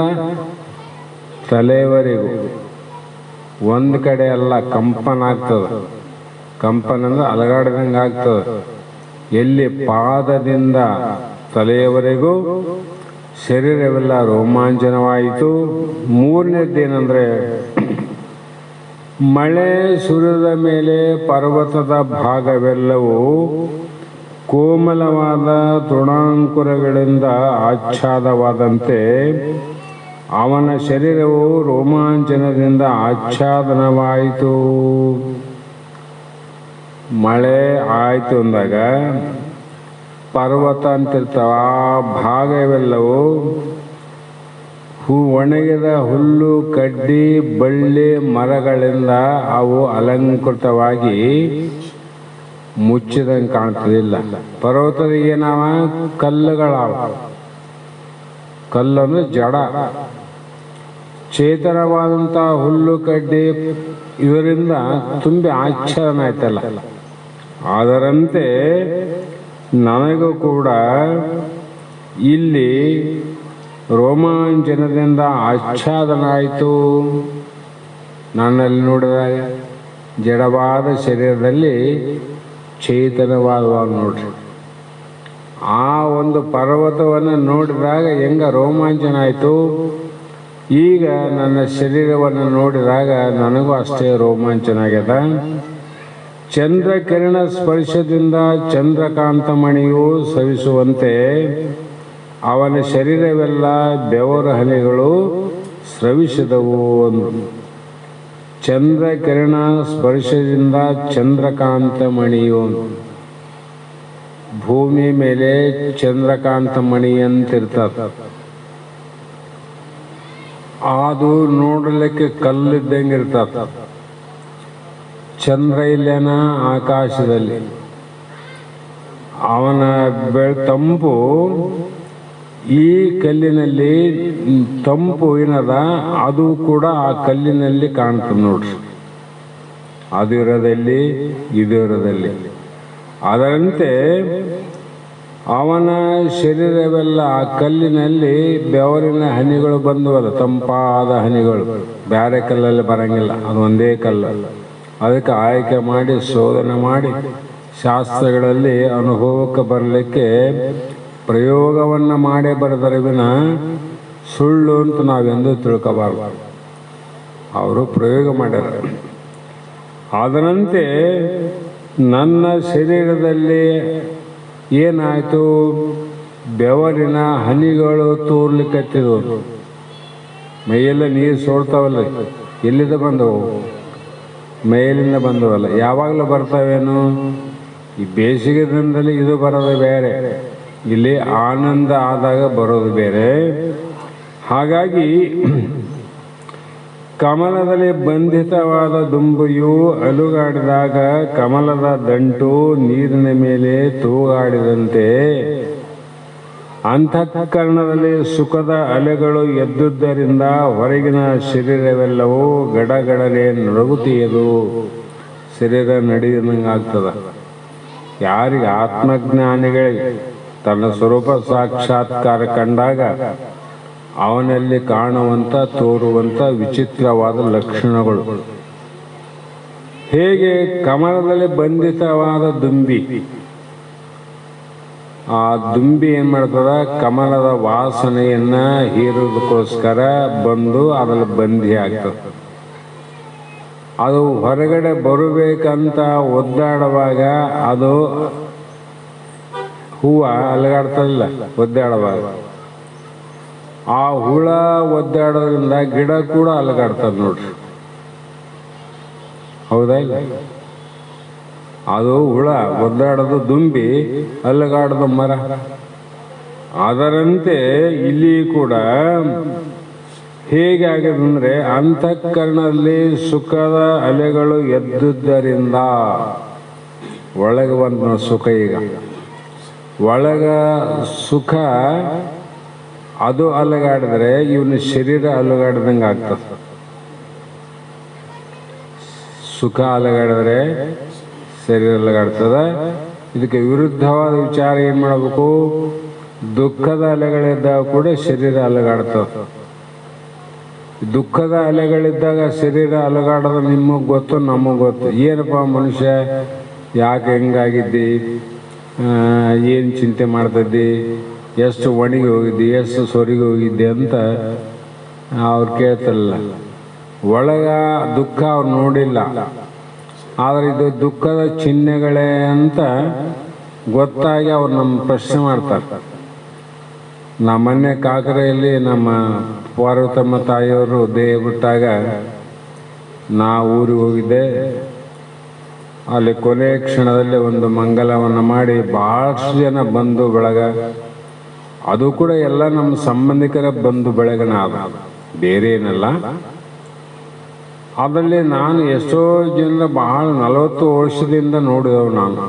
[SPEAKER 3] ತಲೆವರೆಗೂ ಒಂದು ಕಡೆ ಎಲ್ಲ ಕಂಪನ ಆಗ್ತದೆ. ಕಂಪನ ಅಂದ್ರೆ ಅಲಗಾಡ್ದಂಗೆ ಆಗ್ತದೆ. ಎಲ್ಲಿ ಪಾದದಿಂದ ತಲೆಯವರೆಗೂ ಶರೀರವೆಲ್ಲ ರೋಮಾಂಚನವಾಯಿತು. ಮೂರನೇದ್ದೇನೆಂದರೆ, ಮಳೆ ಸುರಿದ ಮೇಲೆ ಪರ್ವತದ ಭಾಗವೆಲ್ಲವೂ ಕೋಮಲವಾದ ತೃಣಾಂಕುರಗಳಿಂದ ಆಚ್ಛಾದವಾದಂತೆ ಅವನ ಶರೀರವು ರೋಮಾಂಚನದಿಂದ ಆಚ್ಛಾದನವಾಯಿತು. ಮಳೆ ಆಯಿತು ಅಂದಾಗ ಪರ್ವತ ಅಂತಿರ್ತಾವ, ಆ ಭಾಗವೆಲ್ಲವೂ ಒಣಗಿದ ಹುಲ್ಲು, ಕಡ್ಡಿ, ಬಳ್ಳಿ, ಮರಗಳಿಂದ ಅವು ಅಲಂಕೃತವಾಗಿ ಮುಚ್ಚಿದಂಗೆ ಕಾಣ್ತದಿಲ್ಲ. ಪರ್ವತದ ಏನಾವ? ಕಲ್ಲುಗಳಾವ. ಕಲ್ಲಂದ್ರೆ ಜಡ. ಚೇತನವಾದಂಥ ಹುಲ್ಲು ಕಡ್ಡಿ ಇದರಿಂದ ತುಂಬಿ ಆಚ್ಛಾದನ ಆಯ್ತಲ್ಲ, ಅದರಂತೆ ನನಗೂ ಕೂಡ ಇಲ್ಲಿ ರೋಮಾಂಚನದಿಂದ ಆಚ್ಛಾದನ ಆಯಿತು. ನನ್ನಲ್ಲಿ ನೋಡಿದಾಗ ಜಡವಾದ ಶರೀರದಲ್ಲಿ ಚೇತನವಾದ ನೋಡ್ರಿ. ಆ ಒಂದು ಪರ್ವತವನ್ನು ನೋಡಿದಾಗ ಹೆಂಗ ರೋಮಾಂಚನ ಆಯಿತು, ಈಗ ನನ್ನ ಶರೀರವನ್ನು ನೋಡಿದಾಗ ನನಗೂ ಅಷ್ಟೇ ರೋಮಾಂಚನ ಆಗ್ಯದ. ಚಂದ್ರಕಿರಣ ಸ್ಪರ್ಶದಿಂದ ಚಂದ್ರಕಾಂತಮಣಿಯು ಸ್ರವಿಸುವಂತೆ ಅವನ ಶರೀರವೆಲ್ಲ ಬೆವರು ಹನಿಗಳು ಸ್ರವಿಸಿದವು. ಚಂದ್ರಕಿರಣ ಸ್ಪರ್ಶದಿಂದ ಚಂದ್ರಕಾಂತಮಣಿಯು, ಭೂಮಿ ಮೇಲೆ ಚಂದ್ರಕಾಂತಮಣಿ ಅಂತಿರ್ತದೆ. ಅದು ನೋಡಲಿಕ್ಕೆ ಕಲ್ಲಿದ್ದಂಗೆ ಇರ್ತದೆ. ಚಂದ್ರ ಇಲ್ಲೇನ ಆಕಾಶದಲ್ಲಿ, ಅವನ ತಂಪು ಈ ಕಲ್ಲಿನಲ್ಲಿ ತಂಪು ಏನದ ಅದು ಕೂಡ ಆ ಕಲ್ಲಿನಲ್ಲಿ ಕಾಣ್ತದೆ ನೋಡ್ರಿ. ಅದು ಇರೋದಲ್ಲಿ ಇದು ಇರೋದಲ್ಲಿ. ಅದರಂತೆ ಅವನ ಶರೀರವೆಲ್ಲ ಆ ಕಲ್ಲಿನಲ್ಲಿ ಬೆವರಿನ ಹನಿಗಳು ಬಂದವಲ್ಲ, ತಂಪಾದ ಹನಿಗಳು. ಬೇರೆ ಕಲ್ಲಲ್ಲಿ ಬರಂಗಿಲ್ಲ, ಅದು ಒಂದೇ ಕಲ್ಲು. ಅದಕ್ಕೆ ಆಯ್ಕೆ ಮಾಡಿ ಶೋಧನೆ ಮಾಡಿ ಶಾಸ್ತ್ರಗಳಲ್ಲಿ ಅನುಭವಕ್ಕೆ ಬರಲಿಕ್ಕೆ ಪ್ರಯೋಗವನ್ನು ಮಾಡೇ ಬರೆದರೆ ವಿನ ಸುಳ್ಳು ಅಂತ ನಾವೆಂದೂ ತಿಳ್ಕೋಬಾರ್ದು. ಅವರು ಪ್ರಯೋಗ ಮಾಡ್ಯಾರ. ಅದರಂತೆ ನನ್ನ ಶರೀರದಲ್ಲಿ ಏನಾಯಿತು, ಬೆವರಿನ ಹನಿಗಳು ತೋರ್ಲಿಕ್ಕತ್ತಿದ್ವು. ಮೈಯೆಲ್ಲ ನೀರು ಸೋಡ್ತಾವಲ್ಲ, ಎಲ್ಲಿಂದ ಬಂದವು? ಮೇಲಿಂದ ಬಂದವಲ್ಲ. ಯಾವಾಗಲೂ ಬರ್ತಾವೇನು? ಈ ಬೇಸಿಗೆ ದಿನದಲ್ಲಿ ಇದು ಬರೋದು ಬೇರೆ, ಇಲ್ಲಿ ಆನಂದ ಆದಾಗ ಬರೋದು ಬೇರೆ. ಹಾಗಾಗಿ ಕಮಲದಲ್ಲಿ ಬಂಧಿತವಾದ ದುಂಬಿಯು ಅಲುಗಾಡಿದಾಗ ಕಮಲದ ದಂಟು ನೀರಿನ ಮೇಲೆ ತೂಗಾಡಿದಂತೆ ಅಂತಃಕರಣದಲ್ಲಿ ಸುಖದ ಅಲೆಗಳು ಎದ್ದುದರಿಂದ ಹೊರಗಿನ ಶರೀರವೆಲ್ಲವೂ ಗಡಗಡನೆ ನಡುಗುತ್ತಿಯದು. ಶರೀರ ನಡೆದಂಗೆ ಆಗ್ತದ. ಯಾರಿಗೆ ಆತ್ಮಜ್ಞಾನಿಗಳಿಗೆ ತನ್ನ ಸ್ವರೂಪ ಸಾಕ್ಷಾತ್ಕಾರ ಕಂಡಾಗ ಅವನಲ್ಲಿ ಕಾಣುವಂಥ ತೋರುವಂಥ ವಿಚಿತ್ರವಾದ ಲಕ್ಷಣಗಳು. ಹೇಗೆ ಕಮಲದಲ್ಲಿ ಬಂಧಿತವಾದ ದುಂಬಿ, ಆ ದುಂಬಿ ಏನು ಮಾಡ್ತದ, ಕಮಲದ ವಾಸನೆಯನ್ನ ಹೀರೋದಕ್ಕೋಸ್ಕರ ಬಂದು ಅದರಲ್ಲಿ ಬಂಧಿ ಆಗ್ತದೆ. ಅದು ಹೊರಗಡೆ ಬರಬೇಕಂತ ಒದ್ದಾಡುವಾಗ ಅದು ಹೂವು ಅಲಗಾಡ್ತದಿಲ್ಲ ಒದ್ದಾಡುವಾಗ. ಆ ಹುಳ ಒದ್ದಾಡೋದ್ರಿಂದ ಗಿಡ ಕೂಡ ಅಲಗಾಡ್ತದೆ ನೋಡ್ರಿ. ಹೌದಾ ಇಲ್ಲ? ಅದು ಹುಳ ಒದ್ದಾಡೋದು ದುಂಬಿ, ಅಲಗಾಡೋದು ಮರ. ಅದರಂತೆ ಇಲ್ಲಿ ಕೂಡ ಹೇಗೆ ಆಗಿದಂದ್ರೆ ಅಂತಃಕರಣದಲ್ಲಿ ಸುಖದ ಅಲೆಗಳು ಎದ್ದುದರಿಂದ ಒಳಗೆ ಬಂದ ಸುಖ. ಈಗ ಒಳಗ ಸುಖ ಅದು ಅಲಗಾಡಿದ್ರೆ ಇವನ ಶರೀರ ಅಲಗಾಡ್ದಂಗೆ ಆಗ್ತದೆ. ಸುಖ ಅಲಗಾಡಿದ್ರೆ ಶರೀರ ಅಲಗಾಡ್ತದ. ಇದಕ್ಕೆ ವಿರುದ್ಧವಾದ ವಿಚಾರ ಏನು ಮಾಡಬೇಕು? ದುಃಖದ ಅಲೆಗಳಿದ್ದಾಗ ಕೂಡ ಶರೀರ ಅಲಗಾಡ್ತದೆ. ದುಃಖದ ಅಲೆಗಳಿದ್ದಾಗ ಶರೀರ ಅಲಗಾಡೋದು ನಿಮಗೆ ಗೊತ್ತು, ನಮಗೆ ಗೊತ್ತು. ಏನಪ್ಪ ಮನುಷ್ಯ, ಯಾಕೆ ಹೆಂಗಾಗಿದ್ದಿ, ಏನು ಚಿಂತೆ ಮಾಡ್ತಿದ್ದಿ, ಎಷ್ಟು ಒಣಗಿ ಹೋಗಿದ್ದಿ, ಎಷ್ಟು ಸೊರಿಗೆ ಹೋಗಿದ್ದೆ ಅಂತ ಅವ್ರು ಕೇಳ್ತಾರಲ್ಲ. ಒಳಗ ದುಃಖ ಅವ್ರು ನೋಡಿಲ್ಲ, ಆದರೆ ಇದು ದುಃಖದ ಚಿಹ್ನೆಗಳೇ ಅಂತ ಗೊತ್ತಾಗಿ ಅವ್ರು ನಮ್ಮ ಪ್ರಶ್ನೆ ಮಾಡ್ತಾರೆ. ನಮ್ಮನ್ನೇ ಕಾಕರೆಯಲ್ಲಿ ನಮ್ಮ ಪಾರ್ವತಮ್ಮ ತಾಯಿಯವರು ದೇಹ ಬಿಟ್ಟಾಗ ನಾ ಊರಿಗೆ ಹೋಗಿದ್ದೆ. ಅಲ್ಲಿ ಕೊನೆ ಕ್ಷಣದಲ್ಲಿ ಒಂದು ಮಂಗಲವನ್ನು ಮಾಡಿ ಭಾಳಷ್ಟು ಜನ ಬಂಧು ಬಳಗ, ಅದು ಕೂಡ ಎಲ್ಲ ನಮ್ಮ ಸಂಬಂಧಿಕರ ಬಂಧು ಬಳಗನ, ಅದು ಬೇರೆ ಏನಲ್ಲ. ಅದರಲ್ಲಿ ನಾನು ಎಷ್ಟೋ ಜನರ ಬಹಳ 40 ವರ್ಷದಿಂದ ನೋಡಿದವು ನಾನು.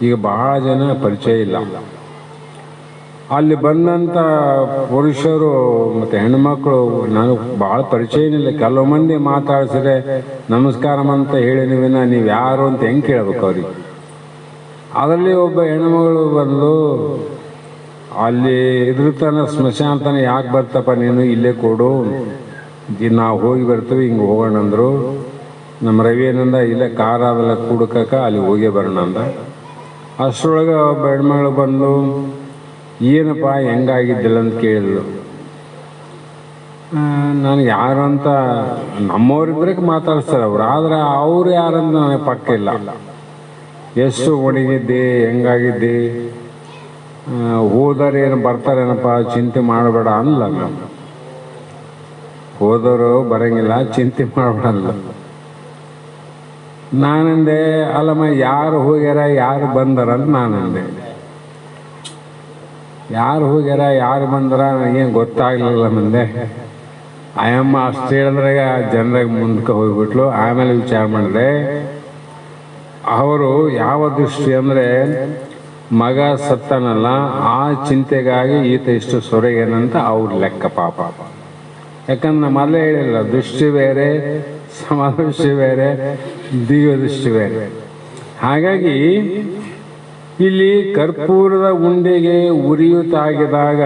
[SPEAKER 3] ಈಗ ಬಹಳ ಜನ ಪರಿಚಯ ಇಲ್ಲ. ಅಲ್ಲಿ ಬಂದಂಥ ಪುರುಷರು ಮತ್ತು ಹೆಣ್ಮಕ್ಳು ನನಗೆ ಭಾಳ ಪರಿಚಯ ಏನಿಲ್ಲ. ಕೆಲವು ಮಂದಿ ಮಾತಾಡ್ಸಿದ್ರೆ ನಮಸ್ಕಾರಮಂತ ಹೇಳಿ ನೀವು ಯಾರು ಅಂತ ಹೆಂಗೆ ಕೇಳ್ಬೇಕು ಅವ್ರಿಗೆ. ಅದರಲ್ಲಿ ಒಬ್ಬ ಹೆಣ್ಮಗಳು ಬಂದು ಅಲ್ಲಿ ಇದ್ರ ತನ ಸ್ಮಶಾನ ತನ ಯಾಕೆ ಬರ್ತಪ್ಪ ನೀನು ಇಲ್ಲೇ ಕೊಡು, ನಾವು ಹೋಗಿ ಬರ್ತೀವಿ, ಹಿಂಗೆ ಹೋಗೋಣ ಅಂದರು. ನಮ್ಮ ರವಿ ಏನಂದ ಇಲ್ಲೇ ಕಾರ್ ಅದೆಲ್ಲ ಕುಡ್ಕಕ್ಕ ಅಲ್ಲಿ ಹೋಗಿ ಬರೋಣ ಅಂದ. ಅಷ್ಟರೊಳಗೆ ಒಬ್ಬ ಹೆಣ್ಮಗಳು ಬಂದು ಏನಪ್ಪ ಹೆಂಗಾಗಿದ್ದಿಲ್ಲ ಅಂತ ಕೇಳಿದ್ರು. ನಾನು ಯಾರು ಅಂತ ನಮ್ಮವ್ರಿದ್ರೆ ಮಾತಾಡ್ತಾರೆ ಅವರು, ಆದರೆ ಅವ್ರು ಯಾರಂತ ನನಗೆ ಪಕ್ಕ ಇಲ್ಲ. ಎಷ್ಟು ಒಣಗಿದ್ದೆ, ಹೆಂಗಾಗಿದ್ದೆ, ಹೋದರೆ ಏನು ಬರ್ತಾರೇನಪ್ಪ ಚಿಂತೆ ಮಾಡಬೇಡ ಅಲ್ಲ. ಹೋದವರು ಬರಂಗಿಲ್ಲ, ಚಿಂತೆ ಮಾಡಬೇಡ ಅಲ್ಲ. ನಾನಂದೆ ಅಲ್ಲಮ್ಮ ಯಾರು ಹೋಗ್ಯಾರ ಯಾರು ಬಂದಾರ ಅಂತ ನಾನಂದೆ. ಯಾರು ಹೋಗ್ಯಾರ ಯಾರು ಬಂದಾರ ನನಗೇನು ಗೊತ್ತಾಗ್ಲಿಲ್ಲ ಮಂದೆ. ಆಯಮ್ಮ ಅಷ್ಟು ಹೇಳಿದ್ರಾಗ ಜನರಾಗ ಮುಂದಕ್ಕೆ ಹೋಗ್ಬಿಟ್ಲು. ಆಮೇಲೆ ವಿಚಾರ ಮಾಡಿದೆ, ಅವರು ಯಾವ ದೃಷ್ಟಿ ಅಂದರೆ ಮಗ ಸತ್ತನಲ್ಲ ಆ ಚಿಂತೆಗಾಗಿ ಈತ ಇಷ್ಟು ಸೊರೆಗೇನಂತ ಅವ್ರ ಲೆಕ್ಕ ಪಾಪ. ಯಾಕಂದ್ರೆ ನಮ್ಮ ಮೊದಲೇ ಹೇಳಿಲ್ಲ, ದೃಷ್ಟಿ ಬೇರೆ, ಸಮದೃಷ್ಟಿ ಬೇರೆ, ದಿವ್ಯ ದೃಷ್ಟಿ ಬೇರೆ. ಹಾಗಾಗಿ ಇಲ್ಲಿ ಕರ್ಪೂರದ ಉಂಡೆಗೆ ಉರಿಯುತ್ತಾಗಿದಾಗ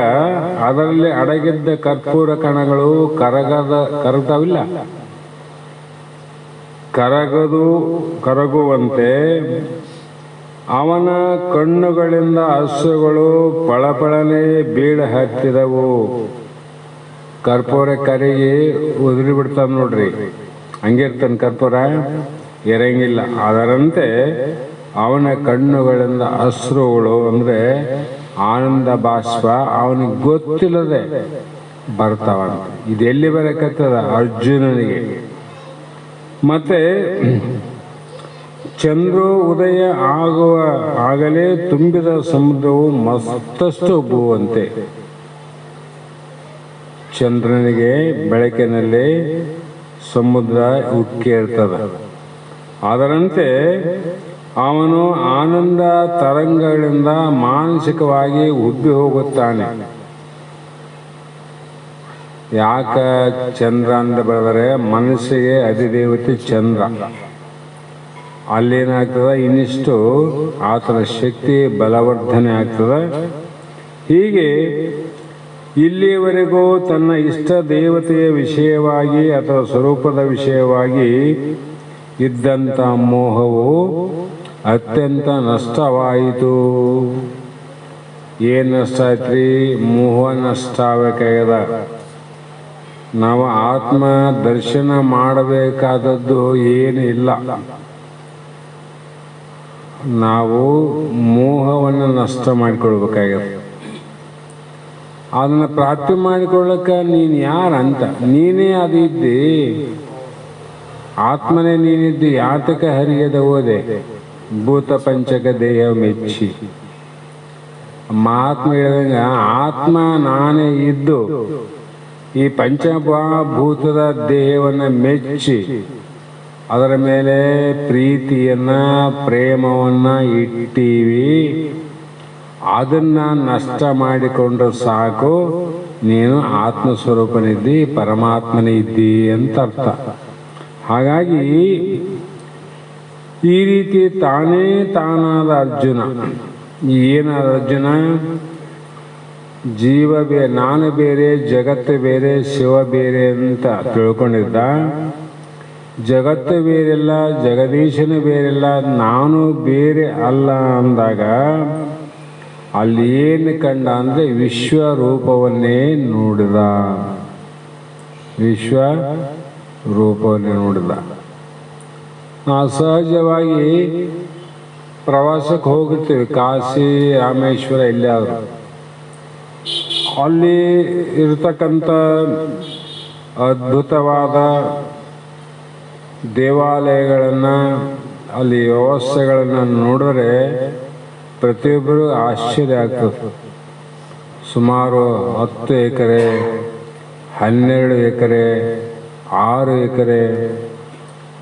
[SPEAKER 3] ಅದರಲ್ಲಿ ಅಡಗಿದ್ದ ಕರ್ಪೂರ ಕಣಗಳು ಕರಗತಾವಿಲ್ಲ, ಕರಗುವಂತೆ ಅವನ ಕಣ್ಣುಗಳಿಂದ ಅಶ್ರುಗಳು ಪಳಪಳನೆ ಬೀಳ ಹತ್ತಿದವು. ಕರ್ಪೂರ ಕರಿಗೆ ಉದುರಿ ಬಿಡ್ತಾವ ನೋಡ್ರಿ, ಹಂಗಿರ್ತಾನೆ ಕರ್ಪೂರ, ಇರಂಗಿಲ್ಲ. ಅದರಂತೆ ಅವನ ಕಣ್ಣುಗಳಿಂದ ಅಶ್ರುಗಳು ಅಂದರೆ ಆನಂದ ಬಾಷ್ಪ ಅವನಿಗೆ ಗೊತ್ತಿಲ್ಲದೆ ಬರ್ತಾವಂತ. ಇದೆಲ್ಲಿ ಬರಕತ್ತದ ಅರ್ಜುನನಿಗೆ. ಮತ್ತೆ ಚಂದ್ರ ಉದಯ ಆಗಲೇ ತುಂಬಿದ ಸಮುದ್ರವು ಮತ್ತಷ್ಟು ಉಬ್ಬುವಂತೆ. ಚಂದ್ರನಿಗೆ ಬೆಳಕಿನಲ್ಲಿ ಸಮುದ್ರ ಉಕ್ಕೇರ್ತದ. ಅದರಂತೆ ಅವನು ಆನಂದ ತರಂಗಗಳಿಂದ ಮಾನಸಿಕವಾಗಿ ಉಬ್ಬಿ ಹೋಗುತ್ತಾನೆ. ಯಾಕ ಚಂದ್ರ ಅಂತ ಬೆಳೆದರೆ ಮನಸ್ಸಿಗೆ ಅಧಿದೇವತೆ ಚಂದ್ರ. ಅಲ್ಲೇನಾಗ್ತದ, ಇನ್ನಿಷ್ಟು ಆತನ ಶಕ್ತಿ ಬಲವರ್ಧನೆ ಆಗ್ತದ. ಹೀಗೆ ಇಲ್ಲಿಯವರೆಗೂ ತನ್ನ ಇಷ್ಟ ದೇವತೆಯ ವಿಷಯವಾಗಿ ಅಥವಾ ಸ್ವರೂಪದ ವಿಷಯವಾಗಿ ಇದ್ದಂಥ ಮೋಹವು ಅತ್ಯಂತ ನಷ್ಟವಾಯಿತು. ಏನು ನಷ್ಟ ಆಯ್ತ್ರಿ? ಮೋಹ ನಷ್ಟ ಆಗಬೇಕಾಗ್ಯದ. ನಾವು ಆತ್ಮ ದರ್ಶನ ಮಾಡಬೇಕಾದದ್ದು ಏನು ಇಲ್ಲ. ನಾವು ಮೋಹವನ್ನು ನಷ್ಟ ಮಾಡಿಕೊಳ್ಬೇಕಾಗ್ಯದ. ಅದನ್ನು ಪ್ರಾಪ್ತಿ ಮಾಡಿಕೊಳ್ಳಕ್ಕೆ ನೀನು ಯಾರಂತ, ನೀನೇ ಅದು ಇದ್ದಿ, ಆತ್ಮನೇ ನೀನಿದ್ದು ಯಾತಕ ಹರಿಯದ ಹೋದೆ ಭೂತ ಪಂಚಕ ದೇಹ ಮೆಚ್ಚಿ. ಮಹಾತ್ಮ ಹೇಳಿದಂಗ ಆತ್ಮ ನಾನೇ ಇದ್ದು ಈ ಪಂಚಭೂತದ ದೇಹವನ್ನು ಮೆಚ್ಚಿ ಅದರ ಮೇಲೆ ಪ್ರೀತಿಯನ್ನ ಪ್ರೇಮವನ್ನ ಇಟ್ಟೀವಿ. ಅದನ್ನ ನಷ್ಟ ಮಾಡಿಕೊಂಡ್ರೆ ಸಾಕು, ನೀನು ಆತ್ಮಸ್ವರೂಪನಿದ್ದಿ, ಪರಮಾತ್ಮನೇ ಇದ್ದಿ ಅಂತ ಅರ್ಥ. ಹಾಗಾಗಿ ಈ ರೀತಿ ತಾನೇ ತಾನಾದ ಅರ್ಜುನ, ಏನಾದ ಅರ್ಜುನ? ಜೀವ ಬೇರೆ, ನಾನು ಬೇರೆ, ಜಗತ್ತು ಬೇರೆ, ಶಿವ ಬೇರೆ ಅಂತ ತಿಳ್ಕೊಂಡಿದ್ದ. ಜಗತ್ತು ಬೇರೆಲ್ಲ, ಜಗದೀಶನು ಬೇರೆಲ್ಲ, ನಾನು ಬೇರೆ ಅಲ್ಲ ಅಂದಾಗ ಅಲ್ಲಿ ಏನು ಕಂಡ ಅಂದರೆ ವಿಶ್ವರೂಪವನ್ನೇ ನೋಡಿದ. ವಿಶ್ವರೂಪವನ್ನೇ ನೋಡಿದ. ಸಹಜವಾಗಿ ಪ್ರವಾಸಕ್ಕೆ ಹೋಗುತ್ತೇವೆ, ಕಾಶಿ ರಾಮೇಶ್ವರ ಎಲ್ಲಿಯಾದರೂ. ಅಲ್ಲಿ ಇರತಕ್ಕಂಥ ಅದ್ಭುತವಾದ ದೇವಾಲಯಗಳನ್ನು, ಅಲ್ಲಿ ವ್ಯವಸ್ಥೆಗಳನ್ನು ನೋಡಿದ್ರೆ ಪ್ರತಿಯೊಬ್ಬರು ಆಶ್ಚರ್ಯ ಆಗ್ತದೆ. ಸುಮಾರು 10 ಎಕರೆ, 12 ಎಕರೆ, 6 ಎಕರೆ,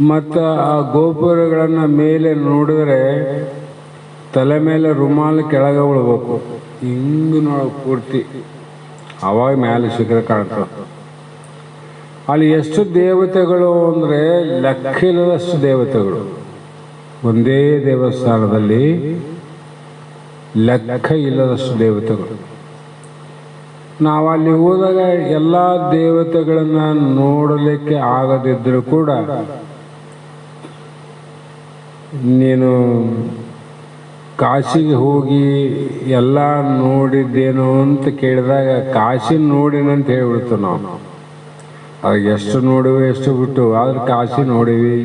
[SPEAKER 3] ಮತ್ತು ಆ ಗೋಪುರಗಳನ್ನು ಮೇಲೆ ನೋಡಿದರೆ ತಲೆ ಮೇಲೆ ರುಮಾಲು ಕೆಳಗೆ ಉಳ್ಬೇಕು, ಹಿಂಗೆ ನೋಡೋಕೆ ಪೂರ್ತಿ, ಅವಾಗ ಮೇಲೆ ಶಿಖರ ಕಾಣ್ತವೆ. ಅಲ್ಲಿ ಎಷ್ಟು ದೇವತೆಗಳು ಅಂದರೆ ಲೆಕ್ಕಿಲ್ಲದಷ್ಟು ದೇವತೆಗಳು. ಒಂದೇ ದೇವಸ್ಥಾನದಲ್ಲಿ ಲೆಕ್ಕ ಇಲ್ಲದಷ್ಟು ದೇವತೆಗಳು. ನಾವು ಅಲ್ಲಿ ಹೋದಾಗ ಎಲ್ಲ ದೇವತೆಗಳನ್ನು ನೋಡಲಿಕ್ಕೆ ಆಗದಿದ್ದರೂ ಕೂಡ ನೀನು ಕಾಶಿಗೆ ಹೋಗಿ ಎಲ್ಲ ನೋಡಿದ್ದೇನೋ ಅಂತ ಕೇಳಿದಾಗ ಕಾಶಿ ನೋಡಿನಂತ ಹೇಳ್ಬಿಡ್ತು ನಾವು. ಅದು ಎಷ್ಟು ನೋಡಿವಿ ಎಷ್ಟು ಬಿಟ್ಟು, ಆದ್ರೆ ಕಾಶಿ ನೋಡಿವಿ,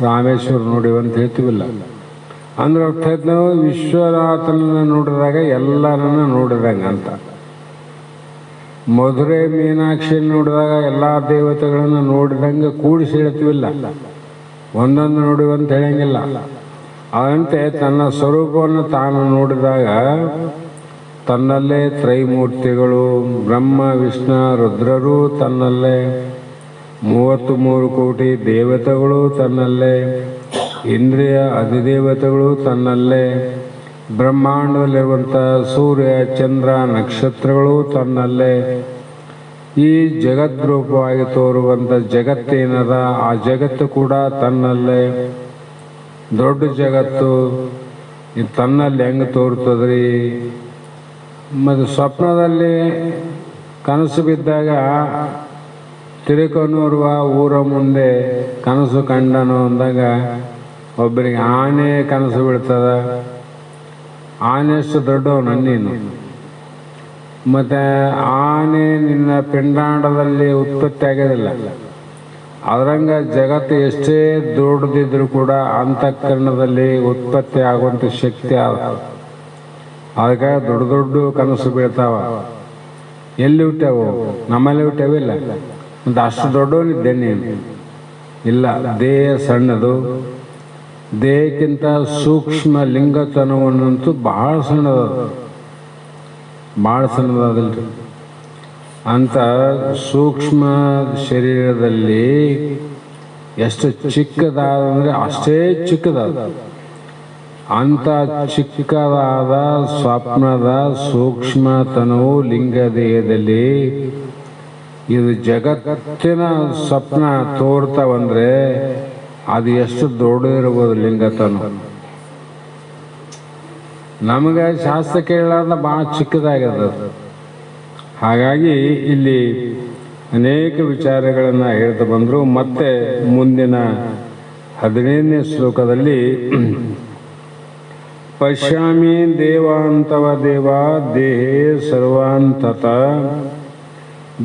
[SPEAKER 3] ರಾಮೇಶ್ವರ ನೋಡಿವಿ ಅಂತ ಹೇಳ್ತೀವಿಲ್ಲ. ಅಂದ್ರೆ ಅರ್ಥ ಆಯ್ತು ನಾವು ವಿಶ್ವನಾಥನನ್ನು ನೋಡಿದಾಗ ಎಲ್ಲರನ್ನ ನೋಡಿದಂಗೆ ಅಂತ. ಮಧುರೆ ಮೀನಾಕ್ಷಿ ನೋಡಿದಾಗ ಎಲ್ಲ ದೇವತೆಗಳನ್ನು ನೋಡಿದಂಗೆ ಕೂಡಿಸಿ ಹೇಳ್ತೀವಿಲ್ಲ, ಒಂದೊಂದು ನೋಡಿವಿ ಅಂತ ಹೇಳಂಗಿಲ್ಲ. ಅದಂತೆ ತನ್ನ ಸ್ವರೂಪವನ್ನು ತಾನು ನೋಡಿದಾಗ ತನ್ನಲ್ಲೇ ತ್ರೈಮೂರ್ತಿಗಳು ಬ್ರಹ್ಮ ವಿಷ್ಣು ರುದ್ರರು ತನ್ನಲ್ಲೇ, 33 ಕೋಟಿ ದೇವತೆಗಳು ತನ್ನಲ್ಲೇ, ಇಂದ್ರಿಯ ಅಧಿದೇವತೆಗಳು ತನ್ನಲ್ಲೇ, ಬ್ರಹ್ಮಾಂಡದಲ್ಲಿರುವಂಥ ಸೂರ್ಯ ಚಂದ್ರ ನಕ್ಷತ್ರಗಳು ತನ್ನಲ್ಲೇ, ಈ ಜಗದ್ರೂಪವಾಗಿ ತೋರುವಂಥ ಜಗತ್ತೇನದ ಆ ಜಗತ್ತು ಕೂಡ ತನ್ನಲ್ಲೇ. ದೊಡ್ಡ ಜಗತ್ತು ತನ್ನಲ್ಲಿ ಹೆಂಗೆ ತೋರ್ತದ್ರಿ? ಮತ್ತು ಸ್ವಪ್ನದಲ್ಲಿ ಕನಸು ಬಿದ್ದಾಗ ತಿರುಕನೂರುವ ಊರ ಮುಂದೆ ಕನಸು ಕಂಡನು ಅಂದಾಗ ಒಬ್ಬರಿಗೆ ಆನೆ ಕನಸು ಬೀಳ್ತದ. ಆನೆಯಷ್ಟು ದೊಡ್ಡವನು ನೀನು, ಮತ್ತು ಆನೆ ನಿನ್ನ ಪಿಂಡಾಂಡದಲ್ಲಿ ಉತ್ಪತ್ತಿ ಆಗೋದಿಲ್ಲ. ಅದರಂಗ ಜಗತ್ತು ಎಷ್ಟೇ ದೊಡ್ಡದಿದ್ರು ಕೂಡ ಅಂತಃಕರಣದಲ್ಲಿ ಉತ್ಪತ್ತಿ ಆಗುವಂಥ ಶಕ್ತಿ ಅದಕ್ಕೆ ದೊಡ್ಡ ದೊಡ್ಡ ಕನಸು ಬೀಳ್ತಾವ. ಎಲ್ಲಿ ಹುಟ್ಟ್ಯಾವು? ನಮ್ಮಲ್ಲಿ ಹುಟ್ಟ್ಯಾವಿಲ್ಲ. ಮತ್ತು ಅಷ್ಟು ದೊಡ್ಡವನಿದ್ದೆ ನೀನು ಇಲ್ಲ. ದೇಹ ಸಣ್ಣದು, ದೇಹಕ್ಕಿಂತ ಸೂಕ್ಷ್ಮ ಲಿಂಗತನವನ್ನಂತೂ ಭಾಳ ಸಣ್ಣದ, ಭಾಳ ಸಣ್ಣದಲ್ರಿ. ಅಂತ ಸೂಕ್ಷ್ಮ ಶರೀರದಲ್ಲಿ ಎಷ್ಟು ಚಿಕ್ಕದಾದ ಅಂದರೆ ಅಷ್ಟೇ ಚಿಕ್ಕದಾದ. ಅಂಥ ಚಿಕ್ಕದಾದ ಸ್ವಪ್ನದ ಸೂಕ್ಷ್ಮತನವು ಲಿಂಗ ದೇಹದಲ್ಲಿ ಇದು ಜಗತ್ತಿನ ಸ್ವಪ್ನ ತೋರ್ತಾವಂದ್ರೆ ಅದು ಎಷ್ಟು ದೊಡ್ಡದಿರ್ಬೋದು ಲಿಂಗತನ. ನಮಗೆ ಶಾಸ್ತ್ರ ಕೇಳಲಾರ್ದ ಭಾಳ ಚಿಕ್ಕದಾಗ್ಯದ. ಹಾಗಾಗಿ ಇಲ್ಲಿ ಅನೇಕ ವಿಚಾರಗಳನ್ನು ಹೇಳ್ತಾ ಬಂದರು. ಮತ್ತೆ ಮುಂದಿನ 15ನೇ ಶ್ಲೋಕದಲ್ಲಿ ಪಶ್ಯಾಮಿ ದೇವಾಂತವ ದೇವ ದೇಹೇ ಸರ್ವಾಂತತ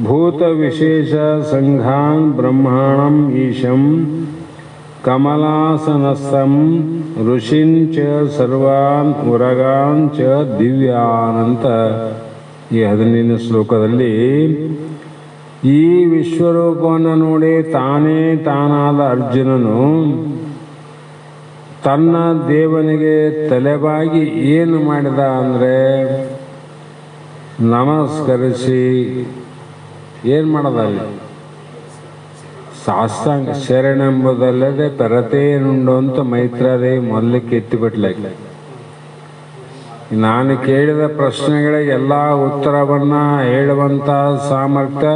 [SPEAKER 3] ಭೂತ ವಿಶೇಷ ಸಂಘಾನ್ ಬ್ರಹ್ಮಾಣಂ ಈಶಂ ಕಮಲಾಸನಸ್ಥಂ ಋಷಿಂಚ ಸರ್ವಾನ್ ಉರಗಾನ್ ಚ ದಿವ್ಯಾನ್ ಅಂತ ಈ 15ನೇ ಶ್ಲೋಕದಲ್ಲಿ ಈ ವಿಶ್ವರೂಪವನ್ನು ನೋಡಿ ತಾನೇ ತಾನಾದ ಅರ್ಜುನನು ತನ್ನ ದೇವನಿಗೆ ತಲೆಬಾಗಿ ಏನು ಮಾಡಿದ ಅಂದರೆ ನಮಸ್ಕರಿಸಿ ಏನು ಮಾಡೋದ ಅಲ್ಲಿ ಸಾಷ್ಟಾಂಗ ಶರಣೆಂಬುದಲ್ಲದೆ ಪರತೇನುಂಡು ಅಂತ ಮೈತ್ರಾದೇವಿ ಮೊದಲಕ್ಕೆ ಎತ್ತಿಬಿಟ್ಲಾಗಿ. ನಾನು ಕೇಳಿದ ಪ್ರಶ್ನೆಗಳಿಗೆ ಎಲ್ಲ ಉತ್ತರವನ್ನು ಹೇಳುವಂಥ ಸಾಮರ್ಥ್ಯ,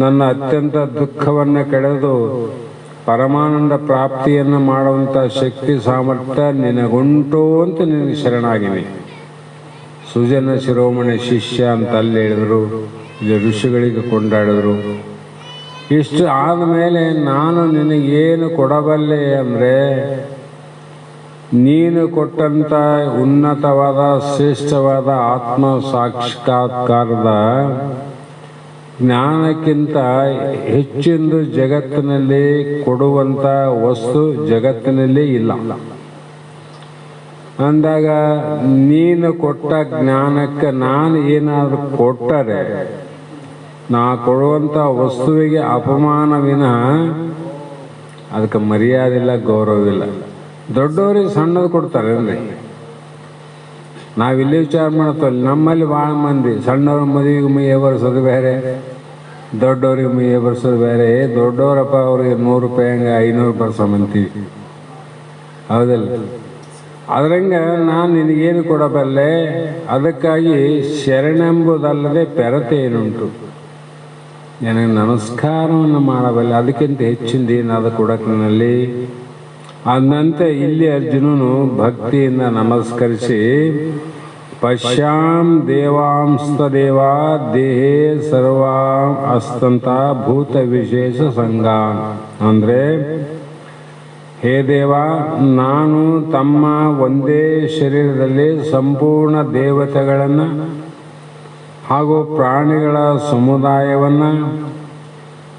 [SPEAKER 3] ನನ್ನ ಅತ್ಯಂತ ದುಃಖವನ್ನು ಕಳೆದು ಪರಮಾನಂದ ಪ್ರಾಪ್ತಿಯನ್ನು ಮಾಡುವಂಥ ಶಕ್ತಿ ಸಾಮರ್ಥ್ಯ ನಿನಗುಂಟು ಅಂತ ನಿನಗೆ ಶರಣಾಗಿನಿ. ಸುಜನ ಶಿರೋಮಣಿ ಶಿಷ್ಯ ಅಂತ ಅಲ್ಲಿ ಹೇಳಿದರು, ಇಲ್ಲಿ ಋಷಿಗಳಿಗೆ ಕೊಂಡಾಡಿದ್ರು. ಇಷ್ಟು ಆದಮೇಲೆ ನಾನು ನಿನಗೇನು ಕೊಡಬಲ್ಲೆ ಅಂದರೆ ನೀನು ಕೊಟ್ಟಂಥ ಉನ್ನತವಾದ ಶ್ರೇಷ್ಠವಾದ ಆತ್ಮ ಸಾಕ್ಷಾತ್ಕಾರದ ಜ್ಞಾನಕ್ಕಿಂತ ಹೆಚ್ಚಿಂದು ಜಗತ್ತಿನಲ್ಲಿ ಕೊಡುವಂಥ ವಸ್ತು ಜಗತ್ತಿನಲ್ಲಿ ಇಲ್ಲ ಅಂದಾಗ ನೀನು ಕೊಟ್ಟ ಜ್ಞಾನಕ್ಕೆ ನಾನು ಏನಾದರೂ ಕೊಟ್ಟರೆ ನಾ ಕೊಡುವಂಥ ವಸ್ತುವಿಗೆ ಅಪಮಾನ ವಿನಃ ಅದಕ್ಕೆ ಮರ್ಯಾದೆ ಇಲ್ಲ, ಗೌರವವಿಲ್ಲ. ದೊಡ್ಡವರಿಗೆ ಸಣ್ಣದು ಕೊಡ್ತಾರೆ ಅಂದರೆ ನಾವಿಲ್ಲಿ ವಿಚಾರ ಮಾಡ್ತೀವಲ್ಲ, ನಮ್ಮಲ್ಲಿ ಭಾಳ ಮಂದಿ ಸಣ್ಣವ್ರ ಮದುವೆಗೆ ಮುಯ್ಯ ಬರ್ಸೋದು ಬೇರೆ, ದೊಡ್ಡವ್ರಿಗೆ ಮುಯ್ಯ ಬರ್ಸೋದು ಬೇರೆ. ದೊಡ್ಡವರಪ್ಪ ಅವ್ರಿಗೆ 100 ರೂಪಾಯಿ ಹಂಗೆ 500 ಬರ್ಸೋಮಂತೀವಿ, ಹೌದಲ್ಲ? ಅದರಂಗೆ ನಾನು ನಿನಗೇನು ಕೊಡಬಲ್ಲೆ, ಅದಕ್ಕಾಗಿ ಶರಣೆಂಬುದಲ್ಲದೆ ಪೆರತೆ ಏನುಂಟು, ನನಗೆ ನಮಸ್ಕಾರವನ್ನು ಮಾಡಬಲ್ಲೆ, ಅದಕ್ಕಿಂತ ಹೆಚ್ಚಿಂದೇನಾದ ಕೊಡಕ್ನಲ್ಲಿ. ಅಂದಂತೆ ಇಲ್ಲಿ ಅರ್ಜುನನು ಭಕ್ತಿಯಿಂದ ನಮಸ್ಕರಿಸಿ ಪಶ್ಯಾಂ ದೇವಾಂಸ್ತದೇವ ದೇಹೇ ಸರ್ವಾ ಅಸ್ತಂತ ಭೂತ ವಿಶೇಷ ಸಂಗಾನ್, ಅಂದರೆ ಹೇ ದೇವ, ನಾನು ತಮ್ಮ ಒಂದೇ ಶರೀರದಲ್ಲಿ ಸಂಪೂರ್ಣ ದೇವತೆಗಳನ್ನು ಹಾಗೂ ಪ್ರಾಣಿಗಳ ಸಮುದಾಯವನ್ನು,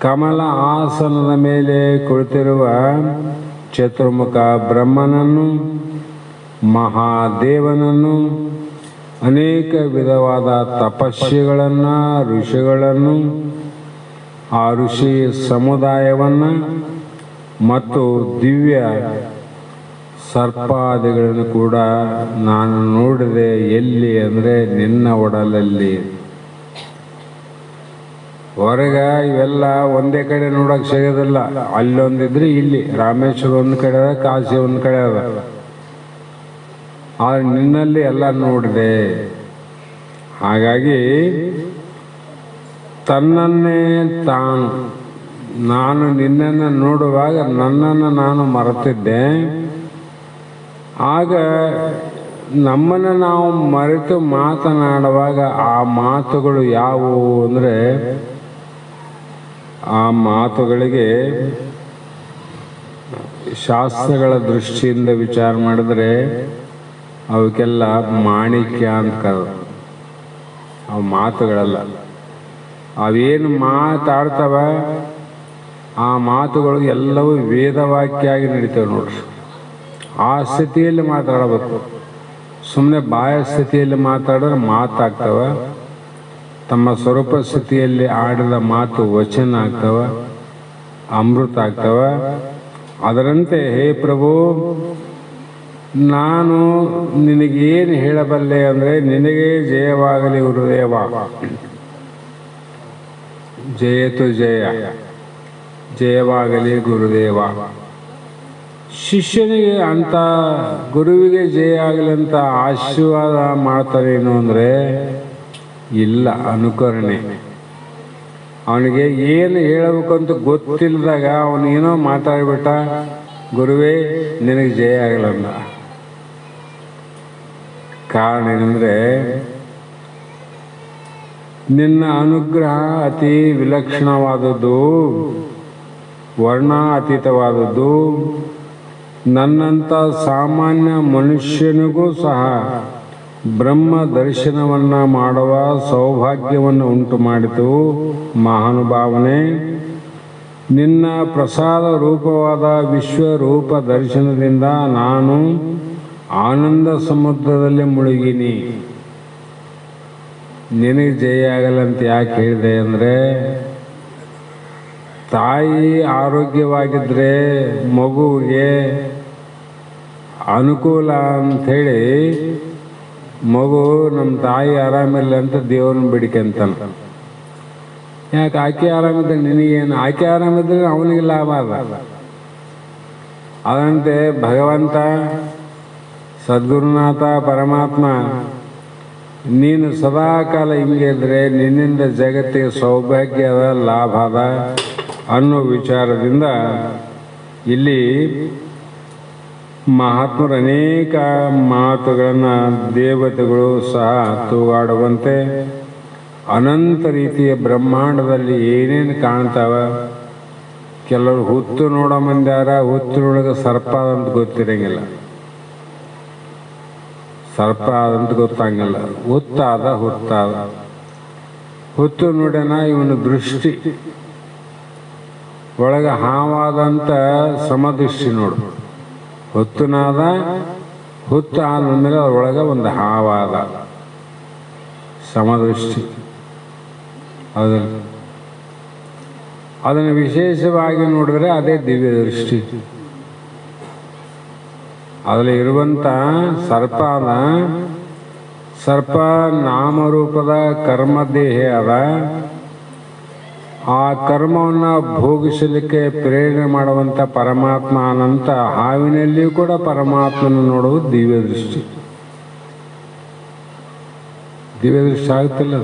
[SPEAKER 3] ಕಮಲ ಆಸನದ ಮೇಲೆ ಕುಳಿತಿರುವ ಚತುರ್ಮುಖ ಬ್ರಹ್ಮನನ್ನು, ಮಹಾದೇವನನ್ನು, ಅನೇಕ ವಿಧವಾದ ತಪಸ್ವಿಗಳನ್ನು, ಋಷಿಗಳನ್ನು, ಆ ಋಷಿ ಸಮುದಾಯವನ್ನು ಮತ್ತು ದಿವ್ಯ ಸರ್ಪಾದಿಗಳನ್ನು ಕೂಡ ನಾನು ನೋಡಿದೆ. ಎಲ್ಲಿ ಅಂದರೆ ನಿನ್ನ ಒಡಲಲ್ಲಿ. ಹೊರಗ ಇವೆಲ್ಲ ಒಂದೇ ಕಡೆ ನೋಡೋಕೆ ಸಿಗೋದಿಲ್ಲ. ಅಲ್ಲೊಂದಿದ್ರೆ ಇಲ್ಲಿ ರಾಮೇಶ್ವರ ಒಂದು ಕಡೆ ಅದ, ಕಾಶಿ ಒಂದು ಕಡೆ ಅದ. ಆದರೆ ನಿನ್ನಲ್ಲಿ ಎಲ್ಲ ನೋಡಿದೆ. ಹಾಗಾಗಿ ತನ್ನನ್ನೇ ತಾನು, ನಾನು ನಿನ್ನನ್ನು ನೋಡುವಾಗ ನನ್ನನ್ನು ನಾನು ಮರೆತಿದ್ದೆ. ಆಗ ನಮ್ಮನ್ನು ನಾವು ಮರೆತು ಮಾತನಾಡುವಾಗ ಆ ಮಾತುಗಳು ಯಾವುವು ಅಂದರೆ, ಆ ಮಾತುಗಳಿಗೆ ಶಾಸ್ತ್ರಗಳ ದೃಷ್ಟಿಯಿಂದ ವಿಚಾರ ಮಾಡಿದ್ರೆ ಅವಕ್ಕೆಲ್ಲ ಮಾಣಿಕ್ಯ ಅಂತ ಕರೆದು, ಅವು ಮಾತುಗಳಲ್ಲ. ಅವೇನು ಮಾತಾಡ್ತವ ಆ ಮಾತುಗಳು ಎಲ್ಲವೂ ವೇದವಾಕ್ಯ ಆಗಿ ನಡೀತವೆ ನೋಡ್ರಿ. ಆ ಸ್ಥಿತಿಯಲ್ಲಿ ಮಾತಾಡಬೇಕು. ಸುಮ್ಮನೆ ಬಾಯ ಸ್ಥಿತಿಯಲ್ಲಿ ಮಾತಾಡಿದ್ರೆ ಮಾತಾಗ್ತವ. ತಮ್ಮ ಸ್ವರೂಪ ಸ್ಥಿತಿಯಲ್ಲಿ ಆಡಿದ ಮಾತು ವಚನ ಆಗ್ತವ, ಅಮೃತ ಆಗ್ತವ. ಅದರಂತೆ ಹೇ ಪ್ರಭು, ನಾನು ನಿನಗೇನು ಹೇಳಬಲ್ಲೆ ಅಂದರೆ, ನಿನಗೆ ಜಯವಾಗಲಿ ಗುರುದೇವ, ಜಯತು ಜಯ, ಜಯವಾಗಲಿ ಗುರುದೇವ. ಶಿಷ್ಯನಿಗೆ ಅಂತ ಗುರುವಿಗೆ ಜಯ ಆಗಲಿ ಅಂತ ಆಶೀರ್ವಾದ ಮಾಡ್ತಾರೇನು ಅಂದರೆ ಇಲ್ಲ, ಅನುಕರಣೆ. ಅವನಿಗೆ ಏನು ಹೇಳಬೇಕಂತ ಗೊತ್ತಿಲ್ಲದಾಗ ಅವನೇನೋ ಮಾತಾಡ್ಬಿಟ್ಟ, ಗುರುವೇ ನಿನಗೆ ಜಯ ಆಗಲಂದ. ಕಾರಣ ಏನಂದರೆ, ನಿನ್ನ ಅನುಗ್ರಹ ಅತಿ ವಿಲಕ್ಷಣವಾದದ್ದು, ವರ್ಣಾತೀತವಾದದ್ದು. ನನ್ನಂಥ ಸಾಮಾನ್ಯ ಮನುಷ್ಯನಿಗೂ ಸಹ ಬ್ರಹ್ಮ ದರ್ಶನವನ್ನು ಮಾಡುವ ಸೌಭಾಗ್ಯವನ್ನು ಉಂಟು ಮಾಡಿತು. ಮಹಾನುಭಾವನೆ, ನಿನ್ನ ಪ್ರಸಾದ ರೂಪವಾದ ವಿಶ್ವರೂಪ ದರ್ಶನದಿಂದ ನಾನು ಆನಂದ ಸಮುದ್ರದಲ್ಲಿ ಮುಳುಗಿನಿ. ನಿನಗೆ ಜಯ ಆಗಲ್ಲಂತ ಯಾಕೆ ಹೇಳಿದೆ ಅಂದರೆ, ತಾಯಿ ಆರೋಗ್ಯವಾಗಿದ್ದರೆ ಮಗುವಿಗೆ ಅನುಕೂಲ ಅಂಥೇಳಿ ಮಗು ನಮ್ಮ ತಾಯಿ ಆರಾಮಿಲ್ಲ ಅಂತ ದೇವ್ರನ್ನ ಬಿಡಿಕೆಂತಾನ. ಯಾಕೆ? ಆಕೆ ಆರಾಮಿದ್ರೆ ನಿನಗೇನು? ಆಕೆ ಆರಾಮಿದ್ರೆ ಅವನಿಗೆ ಲಾಭ ಅದ. ಅದಂತೆ ಭಗವಂತ ಸದ್ಗುರುನಾಥ ಪರಮಾತ್ಮ, ನೀನು ಸದಾಕಾಲ ಹಿಂಗೆ ಇದ್ರೆ ನಿನ್ನಿಂದ ಜಗತ್ತಿಗೆ ಸೌಭಾಗ್ಯ ಅದ, ಲಾಭ ಅದ ಅನ್ನೋ ವಿಚಾರದಿಂದ ಇಲ್ಲಿ ಮಹಾತ್ಮರು ಅನೇಕ ಮಾತುಗಳನ್ನು ದೇವತೆಗಳು ಸಹ ತೂಗಾಡುವಂತೆ ಅನಂತ ರೀತಿಯ ಬ್ರಹ್ಮಾಂಡದಲ್ಲಿ ಏನೇನು ಕಾಣ್ತಾವ. ಕೆಲವರು ಹುತ್ತು ನೋಡೋ ಮಂದ್ಯಾರ, ಹುತ್ತಿನೊಳಗೆ ಸರ್ಪ ಅದಂತ ಗೊತ್ತಿರಂಗಿಲ್ಲ, ಸರ್ಪ ಅದಂತ ಗೊತ್ತಾಗಂಗಿಲ್ಲ. ಹುತ್ತಾದ ಹುತ್ತು ನೋಡ್ಯಾನ, ಇವನು ದೃಷ್ಟಿ ಒಳಗೆ ಹಾವಾದಂಥ ಸಮದೃಷ್ಟಿ ನೋಡು. ಹುತ್ತುನಾದ, ಹುತ್ತು ಆದ್ಮೇಲೆ ಅದರೊಳಗೆ ಒಂದು ಹಾವಾದ ಸಮದೃಷ್ಟಿ. ಅದನ್ನು ವಿಶೇಷವಾಗಿ ನೋಡಿದ್ರೆ ಅದೇ ದಿವ್ಯ ದೃಷ್ಟಿ. ಅದರಲ್ಲಿ ಇರುವಂಥ ಸರ್ಪ ನಾಮರೂಪದ ಕರ್ಮದೇಹ ಅದ. ಆ ಕರ್ಮವನ್ನು ಭೋಗಿಸಲಿಕ್ಕೆ ಪ್ರೇರಣೆ ಮಾಡುವಂಥ ಪರಮಾತ್ಮ ಅನಂತ ಹಾವಿನಲ್ಲಿಯೂ ಕೂಡ ಪರಮಾತ್ಮನ ನೋಡುವುದು ದಿವ್ಯ ದೃಷ್ಟಿ. ದಿವ್ಯ ದೃಷ್ಟಿ ಆಗುತ್ತಿಲ್ಲ,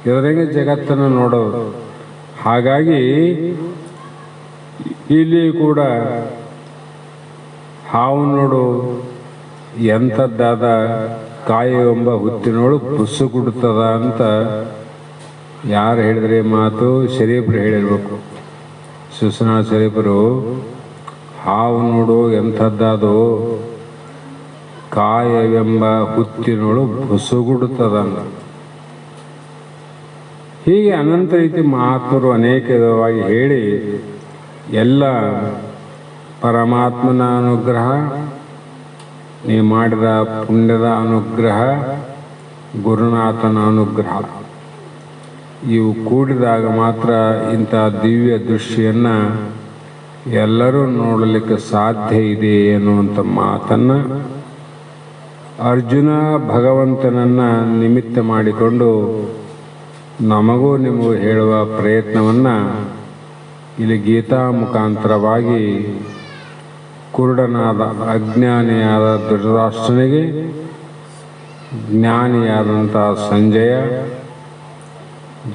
[SPEAKER 3] ಇದರಂಗೆ ಜಗತ್ತನ್ನು ನೋಡೋದು. ಹಾಗಾಗಿ ಇಲ್ಲಿ ಕೂಡ ಹಾವು ನೋಡು ಎಂಥದ್ದಾದ ಕಾಯಿ ಎಂಬ ಹುತ್ತಿನೋಳು ಬುಸುಗುಡುತ್ತದ ಅಂತ ಯಾರು ಹೇಳಿದ್ರೆ ಮಾತು? ಶರೀಫರು ಹೇಳಿರ್ಬೇಕು. ಸುಸನಾ ಶರೀಫರು ಹಾವು ನೋಡು ಎಂಥದ್ದಾದೋ ಕಾಯವೆಂಬ ಹುತ್ತಿನೋಳು ಬುಸುಗುಡುತ್ತದ. ಹೀಗೆ ಅನಂತ ರೀತಿ ಮಹಾತ್ಮರು ಅನೇಕ ವಿಧವಾಗಿ ಹೇಳಿ ಎಲ್ಲ ಪರಮಾತ್ಮನ ಅನುಗ್ರಹ, ನೀ ಮಾಡಿದ ಪುಣ್ಯದ ಅನುಗ್ರಹ, ಗುರುನಾಥನ ಅನುಗ್ರಹ ಇವು ಕೂಡಿದಾಗ ಮಾತ್ರ ಇಂಥ ದಿವ್ಯ ದೃಷ್ಟಿಯನ್ನು ಎಲ್ಲರೂ ನೋಡಲಿಕ್ಕೆ ಸಾಧ್ಯ ಇದೆ ಎನ್ನುವಂಥ ಮಾತನ್ನು ಅರ್ಜುನ ಭಗವಂತನನ್ನು ನಿಮಿತ್ತ ಮಾಡಿಕೊಂಡು ನಮಗೂ ನಿಮಗೂ ಹೇಳುವ ಪ್ರಯತ್ನವನ್ನು ಇಲ್ಲಿ ಗೀತಾ ಮುಖಾಂತರವಾಗಿ ಕುರುಡನಾದ ಅಜ್ಞಾನಿಯಾದ ಧೃತರಾಷ್ಟ್ರನಿಗೆ ಜ್ಞಾನಿಯಾದಂಥ ಸಂಜಯ,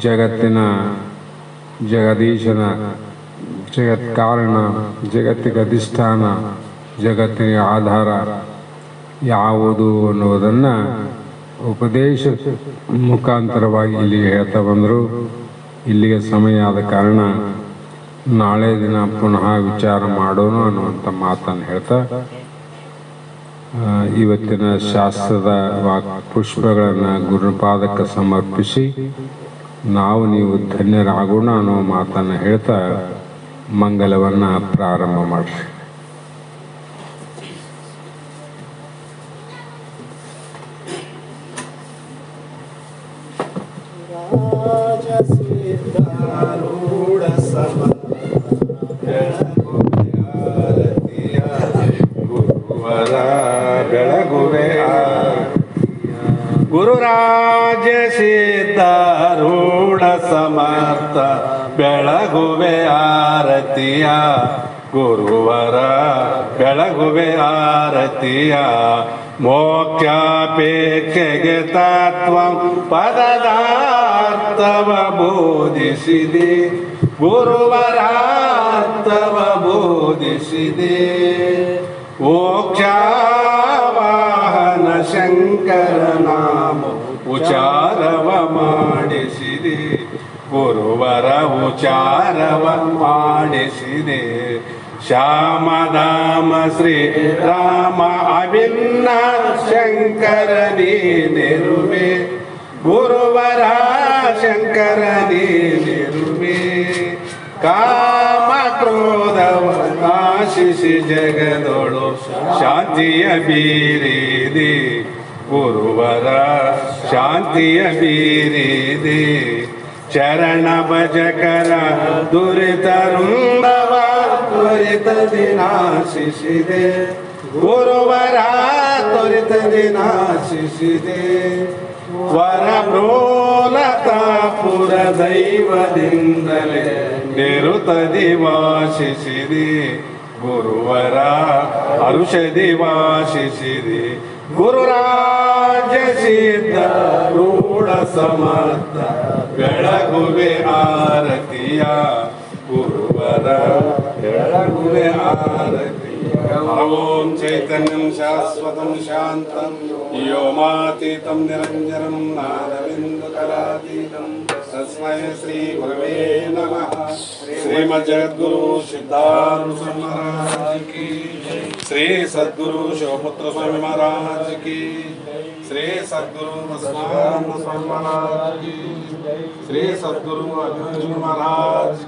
[SPEAKER 3] ಜಗತ್ತಿನ ಜಗದೀಶನ, ಜಗತ್ಕಾರಣ, ಜಗತ್ತಿಗೆ ಅಧಿಷ್ಠಾನ, ಜಗತ್ತಿನ ಆಧಾರ ಯಾವುದು ಅನ್ನುವುದನ್ನು ಉಪದೇಶ ಮುಖಾಂತರವಾಗಿ ಇಲ್ಲಿ ಹೇಳ್ತಾ ಬಂದರು. ಇಲ್ಲಿಗೆ ಸಮಯ ಆದ ಕಾರಣ ನಾಳೆ ದಿನ ಪುನಃ ವಿಚಾರ ಮಾಡೋಣ ಅನ್ನುವಂಥ ಮಾತನ್ನು ಹೇಳ್ತಾ ಇವತ್ತಿನ ಶಾಸ್ತ್ರದ ಪುಷ್ಪಗಳನ್ನು ಗುರುಪಾದಕ್ಕೆ ಸಮರ್ಪಿಸಿ ನಾವು ನೀವು ಧನ್ಯರಾಗೋಣ ಅನ್ನೋ ಮಾತನ್ನು ಹೇಳ್ತಾ ಮಂಗಲವನ್ನು ಪ್ರಾರಂಭ ಮಾಡಿರಿ.
[SPEAKER 2] ಗುರುರಾಜ ಸಿದ್ಧಾರೂಢ ಸಮರ್ಥ ಬೆಳಗುವೆ ಆರತಿಯ, ಗುರುವರ ಬೆಳಗುವೆ ಆರತಿಯ. ಮೋಕ್ಷಾಪೇಕ್ಷೆಗೆ ತತ್ವ ಪದದಾರ್ಥವ ಬೋಧಿಸಿದೆ, ಗುರುವರಾರ್ಥವ ಬೋಧಿಸಿದೆ. ಮೋಕ್ಷವಾಹನ ಶಂಕರ ನಾಮ ಉಚಾರವ ಮಾಡಿಸಿದೆ, ಗುರುವರ ಉಚಾರವ ಮಾಡಿಸಿದೆ. ಶ್ಯಾಮಧಾಮ ಶ್ರೀ ರಾಮ ಅಭಿನ್ನ ಶಂಕರ ನೀರುವೆ, ಗುರುವರ ಶಂಕರ ನೀರುವೆ. ಕಾಮ ಕ್ರೋಧವ ನಾಶಿಸಿ ಜಗದೊಳು ಶಾಂತಿಯ ಬೀರಿದೆ, ಗುರುವರ ಶಾಂತಿಯ ಬೀರಿದೆ. ಚರಣ ಭಜಕರ ದುರಿತ ರುಂದವ ತ್ವರಿತದಿ ನಾಶಿಸಿದೆ, ಗುರುವರ ತ್ವರಿತದಿ ನಾಶಿಸಿದೆ. ವರಬ್ರೋಲತಾಪುರ ದೈವದಿಂದಲೇ ನಿರುತದಿ ವಾಸಿಸಿದೆ, ಗುರುವರ ಔಷಧಿ ವಾಸಿಸಿದೆ. ಗುರುರಾಜ ಸಿದ್ಧ ರೂಢ ಸಮರ್ಥ ಬೆಳಗುವೆ ಆರತಿಯ, ಗುರುವರ ಬೆಳಗುವೆ ಆರತಿಯ. ಓಂ ಚೈತನ್ಯಂ ಶಾಶ್ವತಂ ಶಾಂತಂ ವ್ಯೋಮಾತೀತಂ ನಿರಂಜನಂ ನಾದಬಿಂದುಕಲಾತೀತಂ ತಸ್ಮೈ ಶ್ರೀ ಗುರವೇ ನಮಃ. ಶ್ರೀಮಜ್ಜಗದ್ಗುರು ಸಿದ್ಧಾರೂಢ ಮಹಾರಾಜ್ ಕಿ, ಶ್ರೀ ಸದ್ಗುರು ಶಿವಪುತ್ರ ಸ್ವಾಮಿ ಮಹಾರಾಜ್ ಕಿ, ಶ್ರೀ ಸದ್ಗುರು ಬಸವಾನಂದ ಸ್ವಾಮಿ ಮಹಾರಾಜ್ ಕಿ, ಶ್ರೀ ಸದ್ಗುರು ಅಭಿಮನ್ಯು ಮಹಾರಾಜ್.